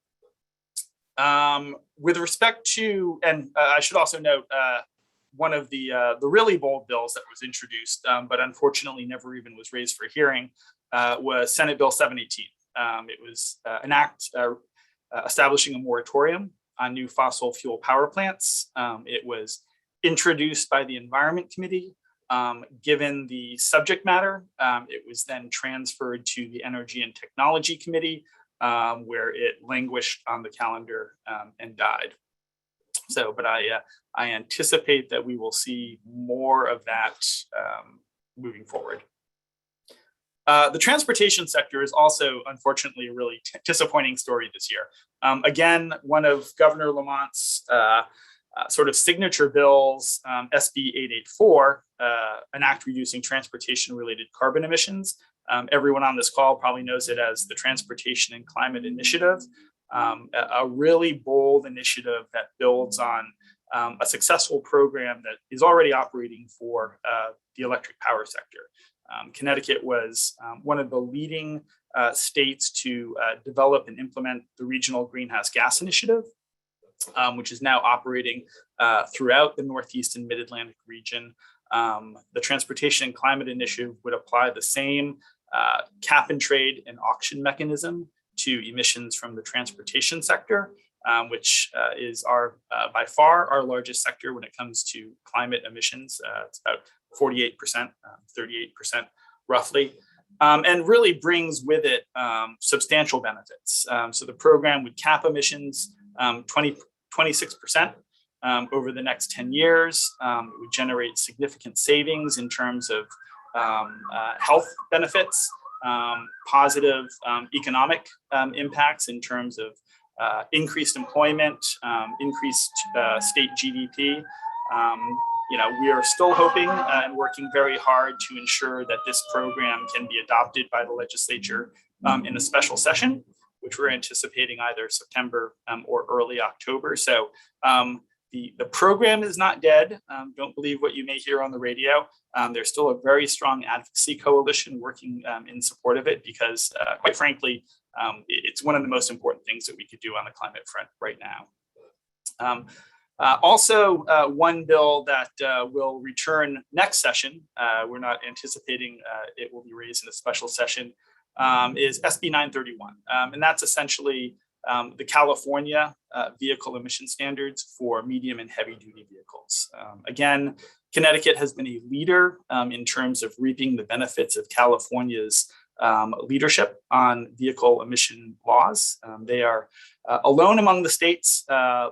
With respect to, and I should also note, one of the really bold bills that was introduced, but unfortunately never even was raised for hearing, was Senate Bill 718. It was an act establishing a moratorium on new fossil fuel power plants. It was introduced by the Environment Committee. Given the subject matter, it was then transferred to the Energy and Technology Committee, where it languished on the calendar and died. So, but I anticipate that we will see more of that moving forward. The transportation sector is also, unfortunately, a really disappointing story this year. Again, one of Governor Lamont's sort of signature bills, SB 884, an act reducing transportation-related carbon emissions. Everyone on this call probably knows it as the Transportation and Climate Initiative, a really bold initiative that builds on a successful program that is already operating for the electric power sector. Connecticut was one of the leading states to develop and implement the Regional Greenhouse Gas Initiative, which is now operating throughout the Northeast and Mid-Atlantic region. The Transportation and Climate Initiative would apply the same cap and trade and auction mechanism to emissions from the transportation sector, which is by far our largest sector when it comes to climate emissions. It's about 48%, 38% roughly, and really brings with it substantial benefits. So the program would cap emissions 26% over the next 10 years. It would generate significant savings in terms of health benefits, positive economic impacts in terms of increased employment, increased state GDP. We are still hoping and working very hard to ensure that this program can be adopted by the legislature in a special session, which we're anticipating either September or early October. So the program is not dead. Don't believe what you may hear on the radio. There's still a very strong advocacy coalition working in support of it because, quite frankly, it's one of the most important things that we could do on the climate front right now. Also, one bill that will return next session, we're not anticipating it will be raised in a special session, is SB 931. And that's essentially the California vehicle emission standards for medium and heavy duty vehicles. Again, Connecticut has been a leader in terms of reaping the benefits of California's leadership on vehicle emission laws. They are alone among the states,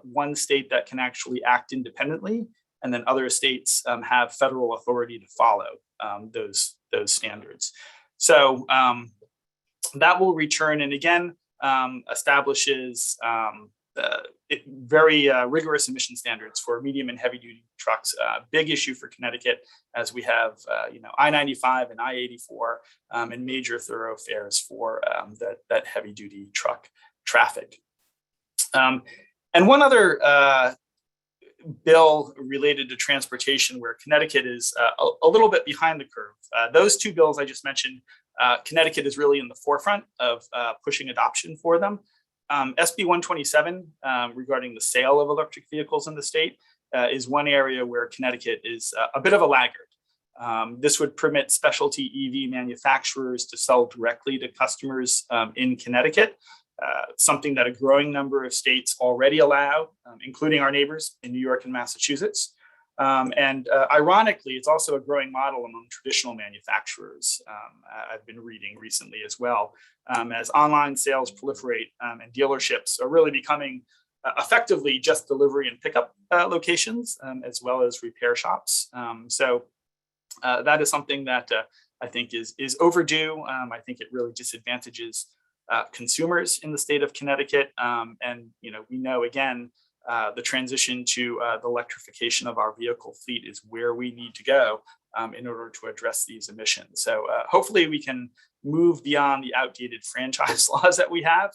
one state that can actually act independently, and then other states have federal authority to follow those standards. So that will return, and again, establishes very rigorous emission standards for medium and heavy duty trucks. Big issue for Connecticut, as we have I-95 and I-84 and major thoroughfares for that heavy duty truck traffic. And one other bill related to transportation where Connecticut is a little bit behind the curve. Those two bills I just mentioned, Connecticut is really in the forefront of pushing adoption for them. SB 127 regarding the sale of electric vehicles in the state is one area where Connecticut is a bit of a laggard. This would permit specialty EV manufacturers to sell directly to customers in Connecticut, something that a growing number of states already allow, including our neighbors in New York and Massachusetts. And ironically, it's also a growing model among traditional manufacturers. I've been reading recently as well, as online sales proliferate and dealerships are really becoming effectively just delivery and pickup locations, as well as repair shops. So that is something that I think is overdue. I think it really disadvantages consumers in the state of Connecticut. And we know, again, the transition to the electrification of our vehicle fleet is where we need to go in order to address these emissions. So hopefully we can move beyond the outdated franchise laws that we have.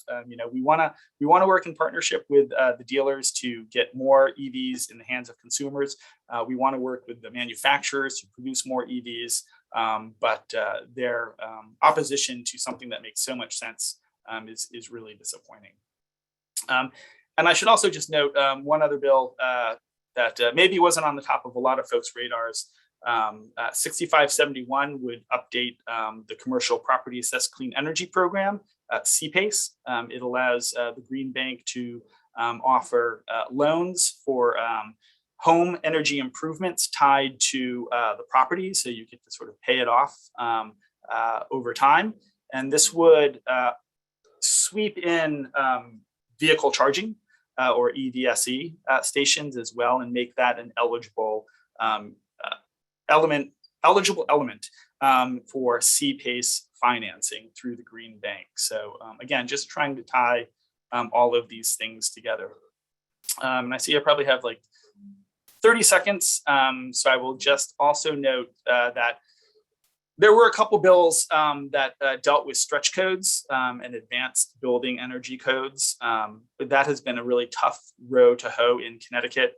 We want to work in partnership with the dealers to get more EVs in the hands of consumers. We want to work with the manufacturers to produce more EVs, but their opposition to something that makes so much sense is really disappointing. And I should also just note one other bill that maybe wasn't on the top of a lot of folks' radars. 6571 would update the Commercial Property Assessed Clean Energy Program, CPACE. It allows the Green Bank to offer loans for home energy improvements tied to the property, so you get to sort of pay it off over time. And this would sweep in vehicle charging or EVSE stations as well, and make that an eligible element for CPACE financing through the Green Bank. So again, just trying to tie all of these things together. And I see I probably have like 30 seconds. So I will just also note that there were a couple bills that dealt with stretch codes and advanced building energy codes. But that has been a really tough row to hoe in Connecticut.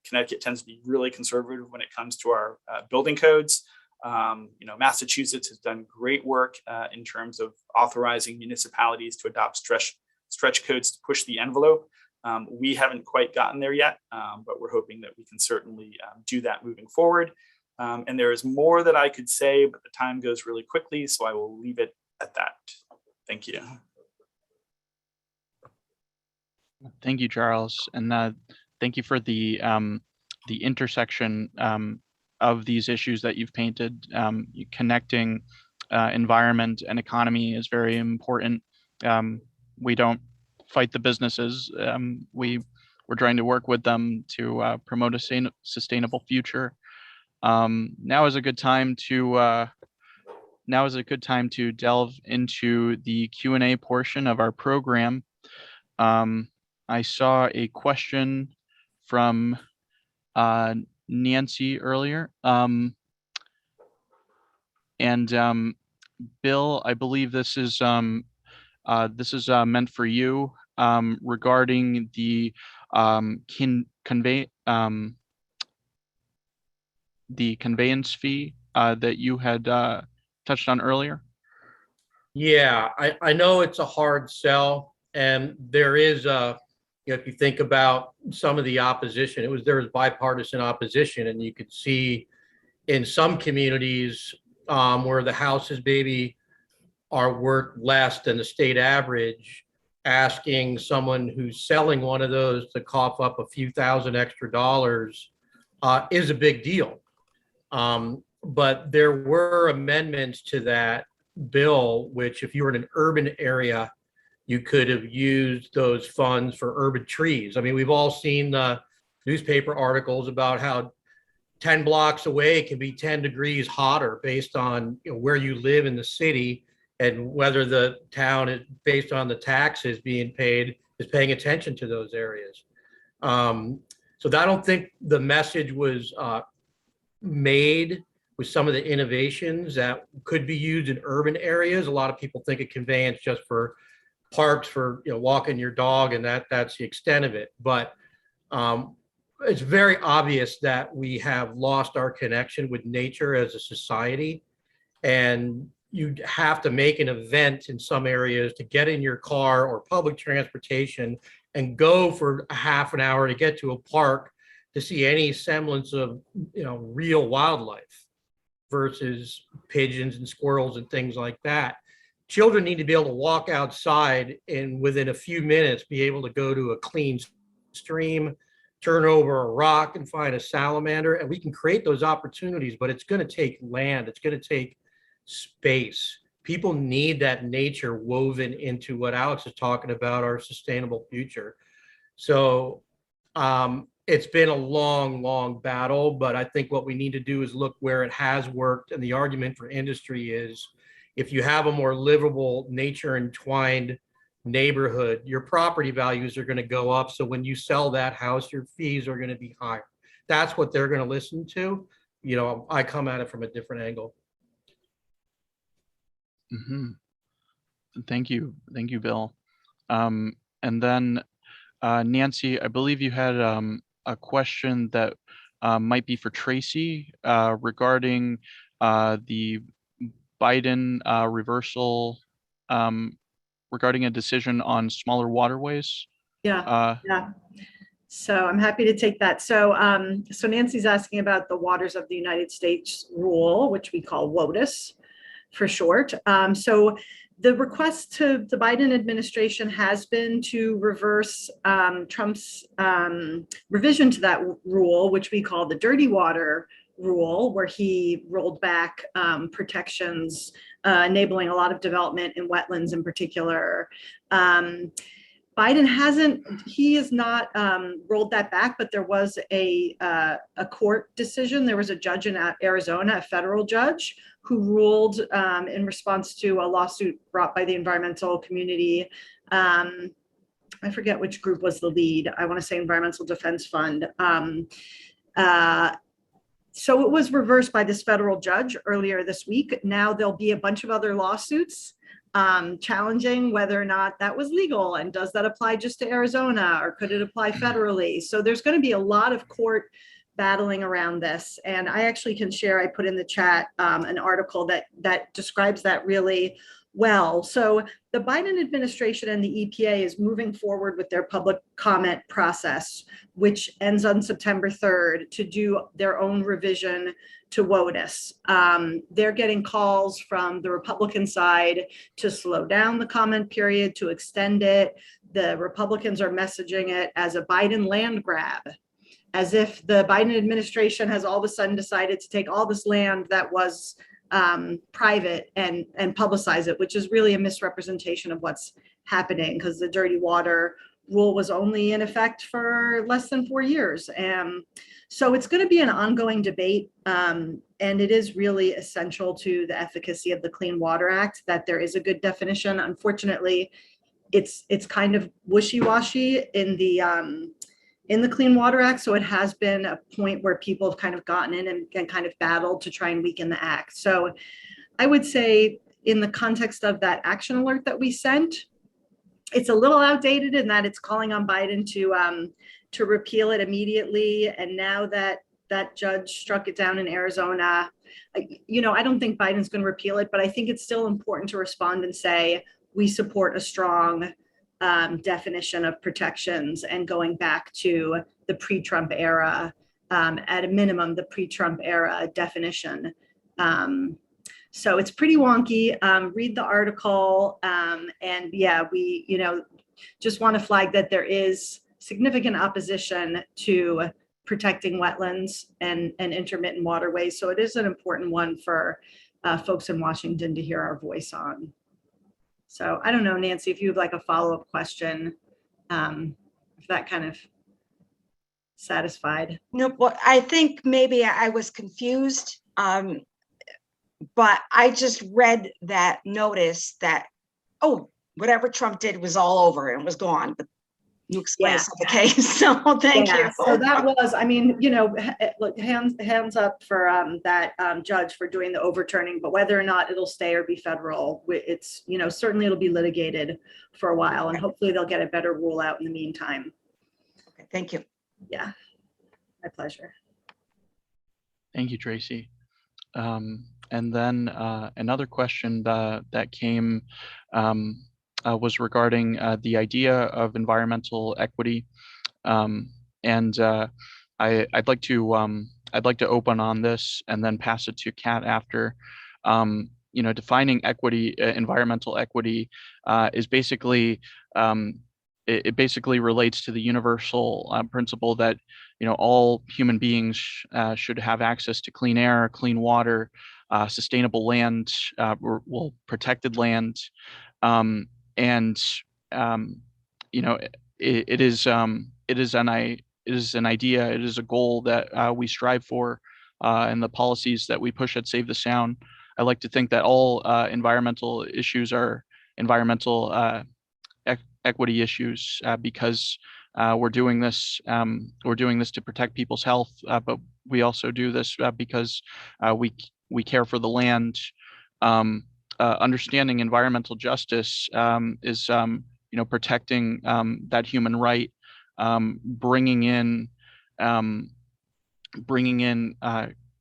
Connecticut tends to be really conservative when it comes to our building codes. Massachusetts has done great work in terms of authorizing municipalities to adopt stretch codes to push the envelope. We haven't quite gotten there yet, but we're hoping that we can certainly do that moving forward. And there is more that I could say, but the time goes really quickly, so I will leave it at that. Thank you. Thank you, Charles, and thank you for the intersection of these issues that you've painted. Connecting environment and economy is very important. We don't fight the businesses. We're trying to work with them to promote a sustainable future. Now is a good time to delve into the Q&A portion of our program. I saw a question from Nancy earlier, and Bill, I believe this is meant for you regarding the conveyance fee that you had touched on earlier. Yeah, I know it's a hard sell, and there is if you think about some of the opposition, there was bipartisan opposition, and you could see in some communities where the houses maybe are worth less than the state average, asking someone who's selling one of those to cough up a few thousand extra dollars is a big deal. But there were amendments to that bill, which if you were in an urban area, you could have used those funds for urban trees. I mean, we've all seen the newspaper articles about how 10 blocks away can be 10 degrees hotter based on where you live in the city, and whether the town is, based on the taxes being paid, is paying attention to those areas. So I don't think the message was made with some of the innovations that could be used in urban areas. A lot of people think of conveyance just for parks, for walking your dog, and that's the extent of it. But it's very obvious that we have lost our connection with nature as a society, and you have to make an event in some areas to get in your car or public transportation and go for a half an hour to get to a park to see any semblance of real wildlife versus pigeons and squirrels and things like that. Children need to be able to walk outside and within a few minutes be able to go to a clean stream, turn over a rock and find a salamander, and we can create those opportunities, but it's going to take land. It's going to take space. People need that nature woven into what Alex is talking about, our sustainable future. So it's been a long battle, but I think what we need to do is look where it has worked. And the argument for industry is, if you have a more livable, nature entwined neighborhood, your property values are going to go up. So when you sell that house, your fees are going to be higher. That's what they're going to listen to. I come at it from a different angle. Thank you, Bill. And then Nancy, I believe you had a question that might be for Tracy regarding the Biden reversal regarding a decision on smaller waterways. Yeah. So I'm happy to take that. So Nancy's asking about the Waters of the United States rule, which we call WOTUS for short. So the request to the Biden administration has been to reverse Trump's revision to that rule, which we call the dirty water rule, where he rolled back protections, enabling a lot of development in wetlands in particular. Biden has not rolled that back, but there was a court decision. There was a judge in Arizona, a federal judge, who ruled in response to a lawsuit brought by the environmental community. I forget which group was the lead. I want to say Environmental Defense Fund. So it was reversed by this federal judge earlier this week. Now there'll be a bunch of other lawsuits challenging whether or not that was legal, and does that apply just to Arizona, or could it apply federally? So there's going to be a lot of court battling around this, and I actually can share, I put in the chat an article that describes that really well. So the Biden administration and the EPA is moving forward with their public comment process, which ends on September 3rd, to do their own revision to WOTUS. They're getting calls from the Republican side to slow down the comment period, to extend it. The Republicans are messaging it as a Biden land grab, as if the Biden administration has all of a sudden decided to take all this land that was private and publicize it, which is really a misrepresentation of what's happening, because the dirty water rule was only in effect for less than 4 years. So it's going to be an ongoing debate, and it is really essential to the efficacy of the Clean Water Act that there is a good definition. Unfortunately, it's kind of wishy-washy in the Clean Water Act. So it has been a point where people have kind of gotten in and kind of battled to try and weaken the act. So I would say, in the context of that action alert that we sent, it's a little outdated in that it's calling on Biden to repeal it immediately. And now that that judge struck it down in Arizona, I don't think Biden's going to repeal it, but I think it's still important to respond and say, we support a strong definition of protections, and going back to the pre-Trump era, at a minimum, the pre-Trump era definition. So it's pretty wonky. Read the article, and yeah, Just want to flag that there is significant opposition to protecting wetlands and intermittent waterways. So it is an important one for folks in Washington to hear our voice on. So I don't know, Nancy, if you would like a follow-up question, if that kind of satisfied. No, well, I think maybe I was confused, but I just read that notice that, oh, whatever Trump did was all over and was gone. But you explained it's not the case, so thank you. So that was, I mean, you know, look, hands up for that judge for doing the overturning, but whether or not it'll stay or be federal, it's, you know, certainly it'll be litigated for a while, and hopefully they'll get a better rule out in the meantime. Okay, thank you. Yeah, my pleasure. Thank you, Tracy. And then another question that came was regarding the idea of environmental equity, and I'd like to open on this and then pass it to Kat after. You know, defining equity, environmental equity, is basically it basically relates to the universal principle that, you know, all human beings should have access to clean air, clean water, sustainable land, protected land, and you know, it is an idea, it is a goal that we strive for, and the policies that we push at Save the Sound. I like to think that all environmental issues are environmental equity issues, because we're doing this to protect people's health, but we also do this because we care for the land. Understanding environmental justice is you know, protecting that human right, bringing in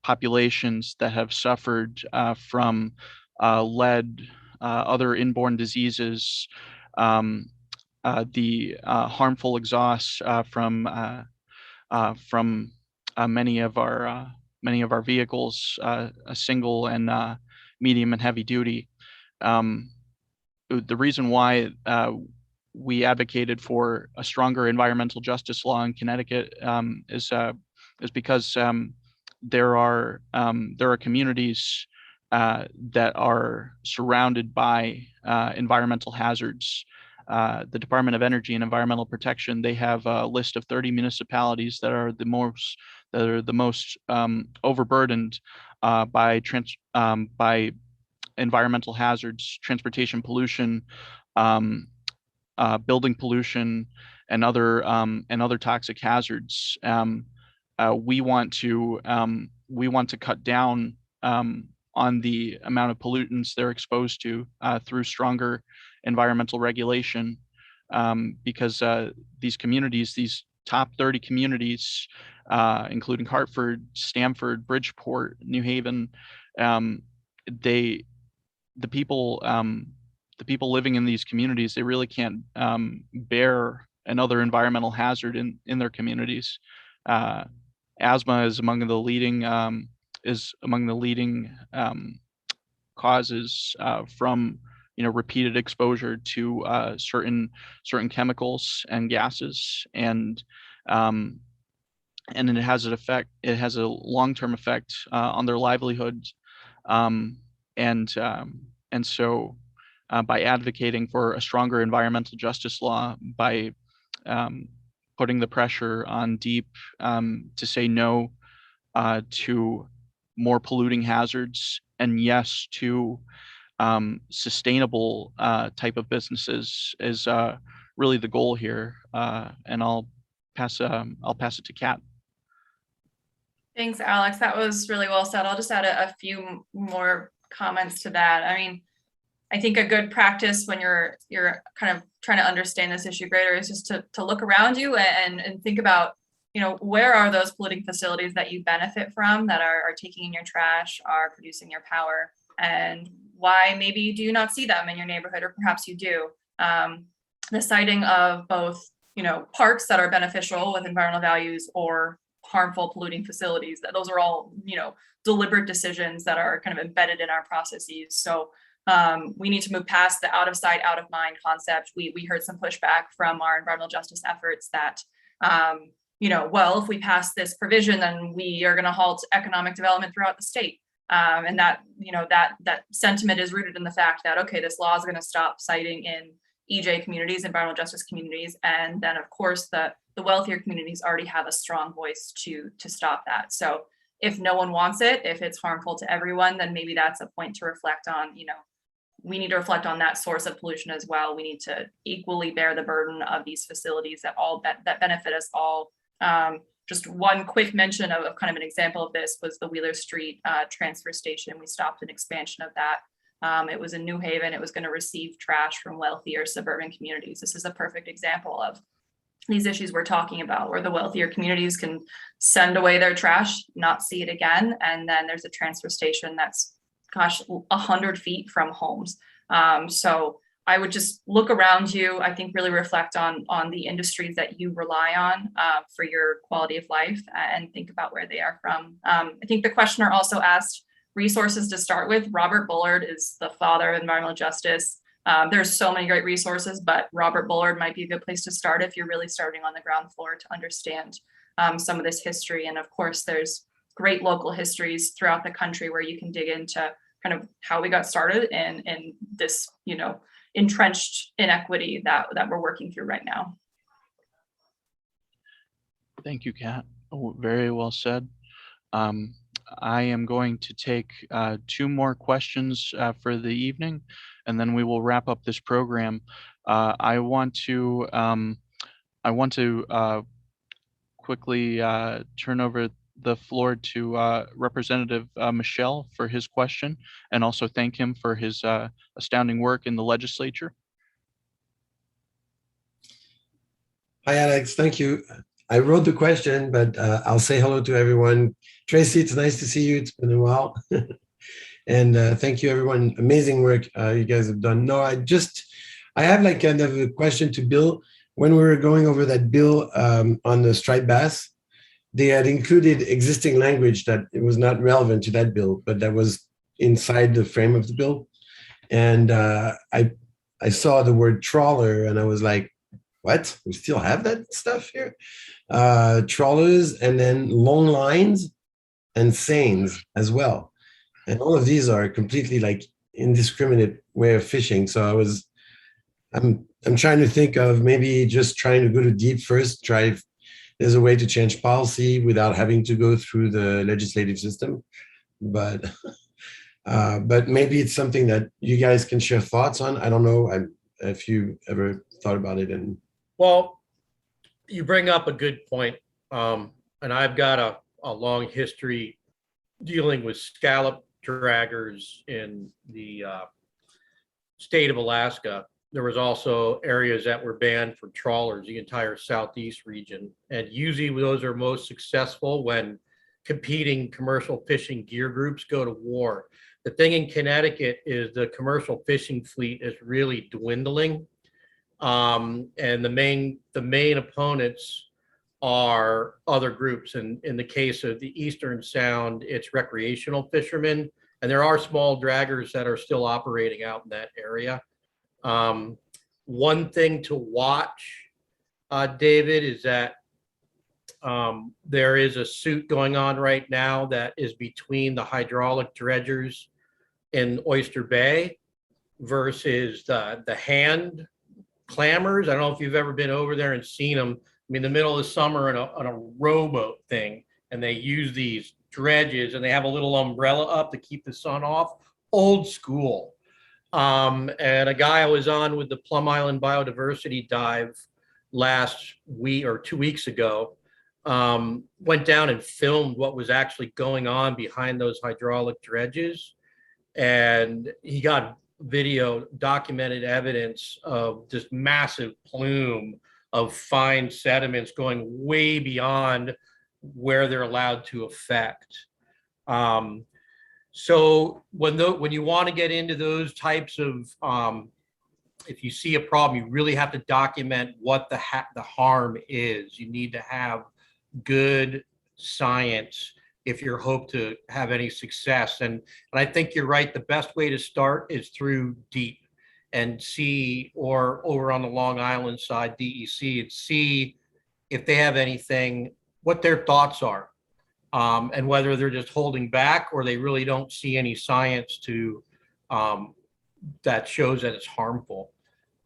populations that have suffered from lead, other inborn diseases, the harmful exhausts from many of our vehicles, single and medium and heavy duty. The reason why we advocated for a stronger environmental justice law in Connecticut is because there are communities that are surrounded by environmental hazards. The Department of Energy and Environmental Protection, they have a list of 30 municipalities that are the most overburdened by environmental hazards, transportation pollution, building pollution, and other toxic hazards. We want to cut down on the amount of pollutants they're exposed to through stronger environmental regulation, because these communities, these top 30 communities, including Hartford, Stamford, Bridgeport, New Haven, the people living in these communities, they really can't bear another environmental hazard in their communities. Asthma is among the leading causes from, you know, repeated exposure to certain chemicals and gases, and it has an effect. It has a long-term effect on their livelihood, and so by advocating for a stronger environmental justice law, by putting the pressure on DEEP to say no to more polluting hazards, and yes to sustainable type of businesses, is really the goal here. And I'll pass it to Kat. Thanks, Alex. That was really well said. I'll just add a few more comments to that. I mean, I think a good practice when you're kind of trying to understand this issue greater is just to look around you and think about, you know, where are those polluting facilities that you benefit from, that are taking in your trash, are producing your power, and why maybe do you not see them in your neighborhood, or perhaps you do. The citing of both, you know, parks that are beneficial with environmental values or harmful polluting facilities, that those are all, you know, deliberate decisions that are kind of embedded in our processes. So We need to move past the out of sight, out of mind concept. We heard some pushback from our environmental justice efforts that, well, if we pass this provision, then we are going to halt economic development throughout the state. And that sentiment is rooted in the fact that, okay, this law is going to stop citing in EJ communities, environmental justice communities. And then of course the wealthier communities already have a strong voice to stop that. So if no one wants it, if it's harmful to everyone, then maybe that's a point to reflect on. We need to reflect on that source of pollution as well. We need to equally bear the burden of these facilities that benefit us all. Just one quick mention of kind of an example of this was the Wheeler Street transfer station. We stopped an expansion of that. It was in New Haven. It was going to receive trash from wealthier suburban communities. This is a perfect example of these issues we're talking about, where the wealthier communities can send away their trash, not see it again. And then there's a transfer station that's 100 feet from homes. So I would just look around you. I think really reflect on the industries that you rely on for your quality of life and think about where they are from. I think the questioner also asked resources to start with. Robert Bullard is the father of environmental justice. There's so many great resources, but Robert Bullard might be a good place to start if you're really starting on the ground floor to understand some of this history. And of course, there's great local histories throughout the country where you can dig into kind of how we got started in this, entrenched inequity that we're working through right now. Thank you, Kat. Oh, very well said. I am going to take 2 more questions for the evening, and then we will wrap up this program. I want to quickly turn over the floor to Representative Michelle for his question, and also thank him for his astounding work in the legislature. Hi, Alex. Thank you. I wrote the question, but I'll say hello to everyone. Tracy, it's nice to see you. It's been a while. And thank you, everyone. Amazing work you guys have done. No, I have like kind of a question to Bill. When we were going over that bill on the striped bass, they had included existing language that it was not relevant to that bill, but that was inside the frame of the bill. And I saw the word trawler and I was like, what? We still have that stuff here? Trawlers, and then long lines and seines as well. And all of these are completely like indiscriminate way of fishing. So I'm trying to think of maybe just trying to go to deep first, try if there's a way to change policy without having to go through the legislative system. But maybe it's something that you guys can share thoughts on. I don't know if you ever thought about it. And well, you bring up a good point. And I've got a long history dealing with scallop draggers in the state of Alaska. There was also areas that were banned for trawlers, the entire southeast region. And usually those are most successful when competing commercial fishing gear groups go to war. The thing in Connecticut is the commercial fishing fleet is really dwindling. And the main opponents are other groups. And in the case of the Eastern Sound, it's recreational fishermen. And there are small draggers that are still operating out in that area. One thing to watch, David, is that there is a suit going on right now that is between the hydraulic dredgers in Oyster Bay versus the hand clammers. I don't know if you've ever been over there and seen them. I mean, in the middle of the summer on a rowboat thing, and they use these dredges and they have a little umbrella up to keep the sun off. Old school. And a guy I was on with the Plum Island Biodiversity Dive last week or 2 weeks ago went down and filmed what was actually going on behind those hydraulic dredges. And he got video documented evidence of this massive plume of fine sediments going way beyond where they're allowed to affect. So when you want to get into those types of, if you see a problem, you really have to document what the harm is. You need to have good science if you hope to have any success. And I think you're right. The best way to start is through DEEP and see, or over on the Long Island side, DEC, and see if they have anything, what their thoughts are, and whether they're just holding back or they really don't see any science to that shows that it's harmful.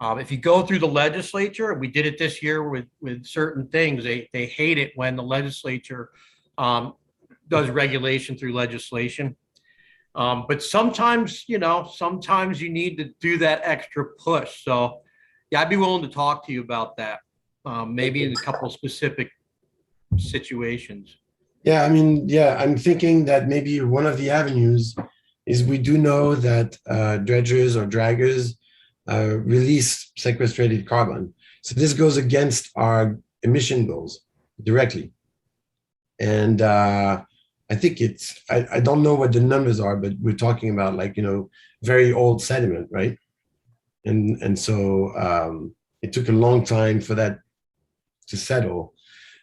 If you go through the legislature, we did it this year with certain things. They hate it when the legislature does regulation through legislation. But sometimes, sometimes you need to do that extra push. So yeah, I'd be willing to talk to you about that, maybe in a couple of specific situations. Yeah, I mean, yeah, I'm thinking that maybe one of the avenues is we do know that dredgers or draggers release sequestrated carbon. So this goes against our emission goals directly. And I think I don't know what the numbers are, but we're talking about like, very old sediment, right? And so it took a long time for that to settle.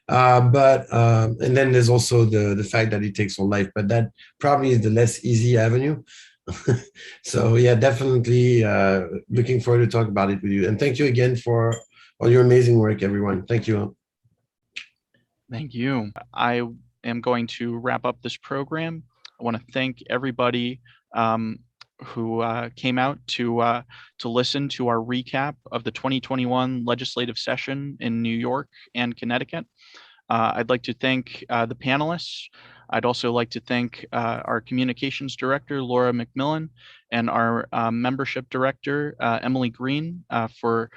And then there's also the fact that it takes all life, but that probably is the less easy avenue. So yeah, definitely looking forward to talk about it with you. And thank you again for all your amazing work, everyone. Thank you. Thank you. I am going to wrap up this program. I want to thank everybody who came out to listen to our recap of the 2021 legislative session in New York and Connecticut. I'd like to thank the panelists. I'd also like to thank our communications director, Laura McMillan, and our membership director, Emily Green, for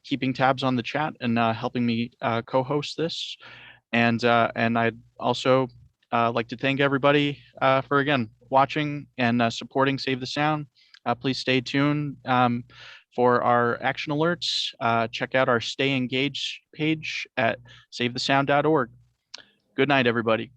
keeping tabs on the chat and helping me co-host this. And I'd also like to thank everybody for, again, watching and supporting Save the Sound. Please stay tuned for our action alerts. Check out our Stay Engaged page at savethesound.org. Good night, everybody.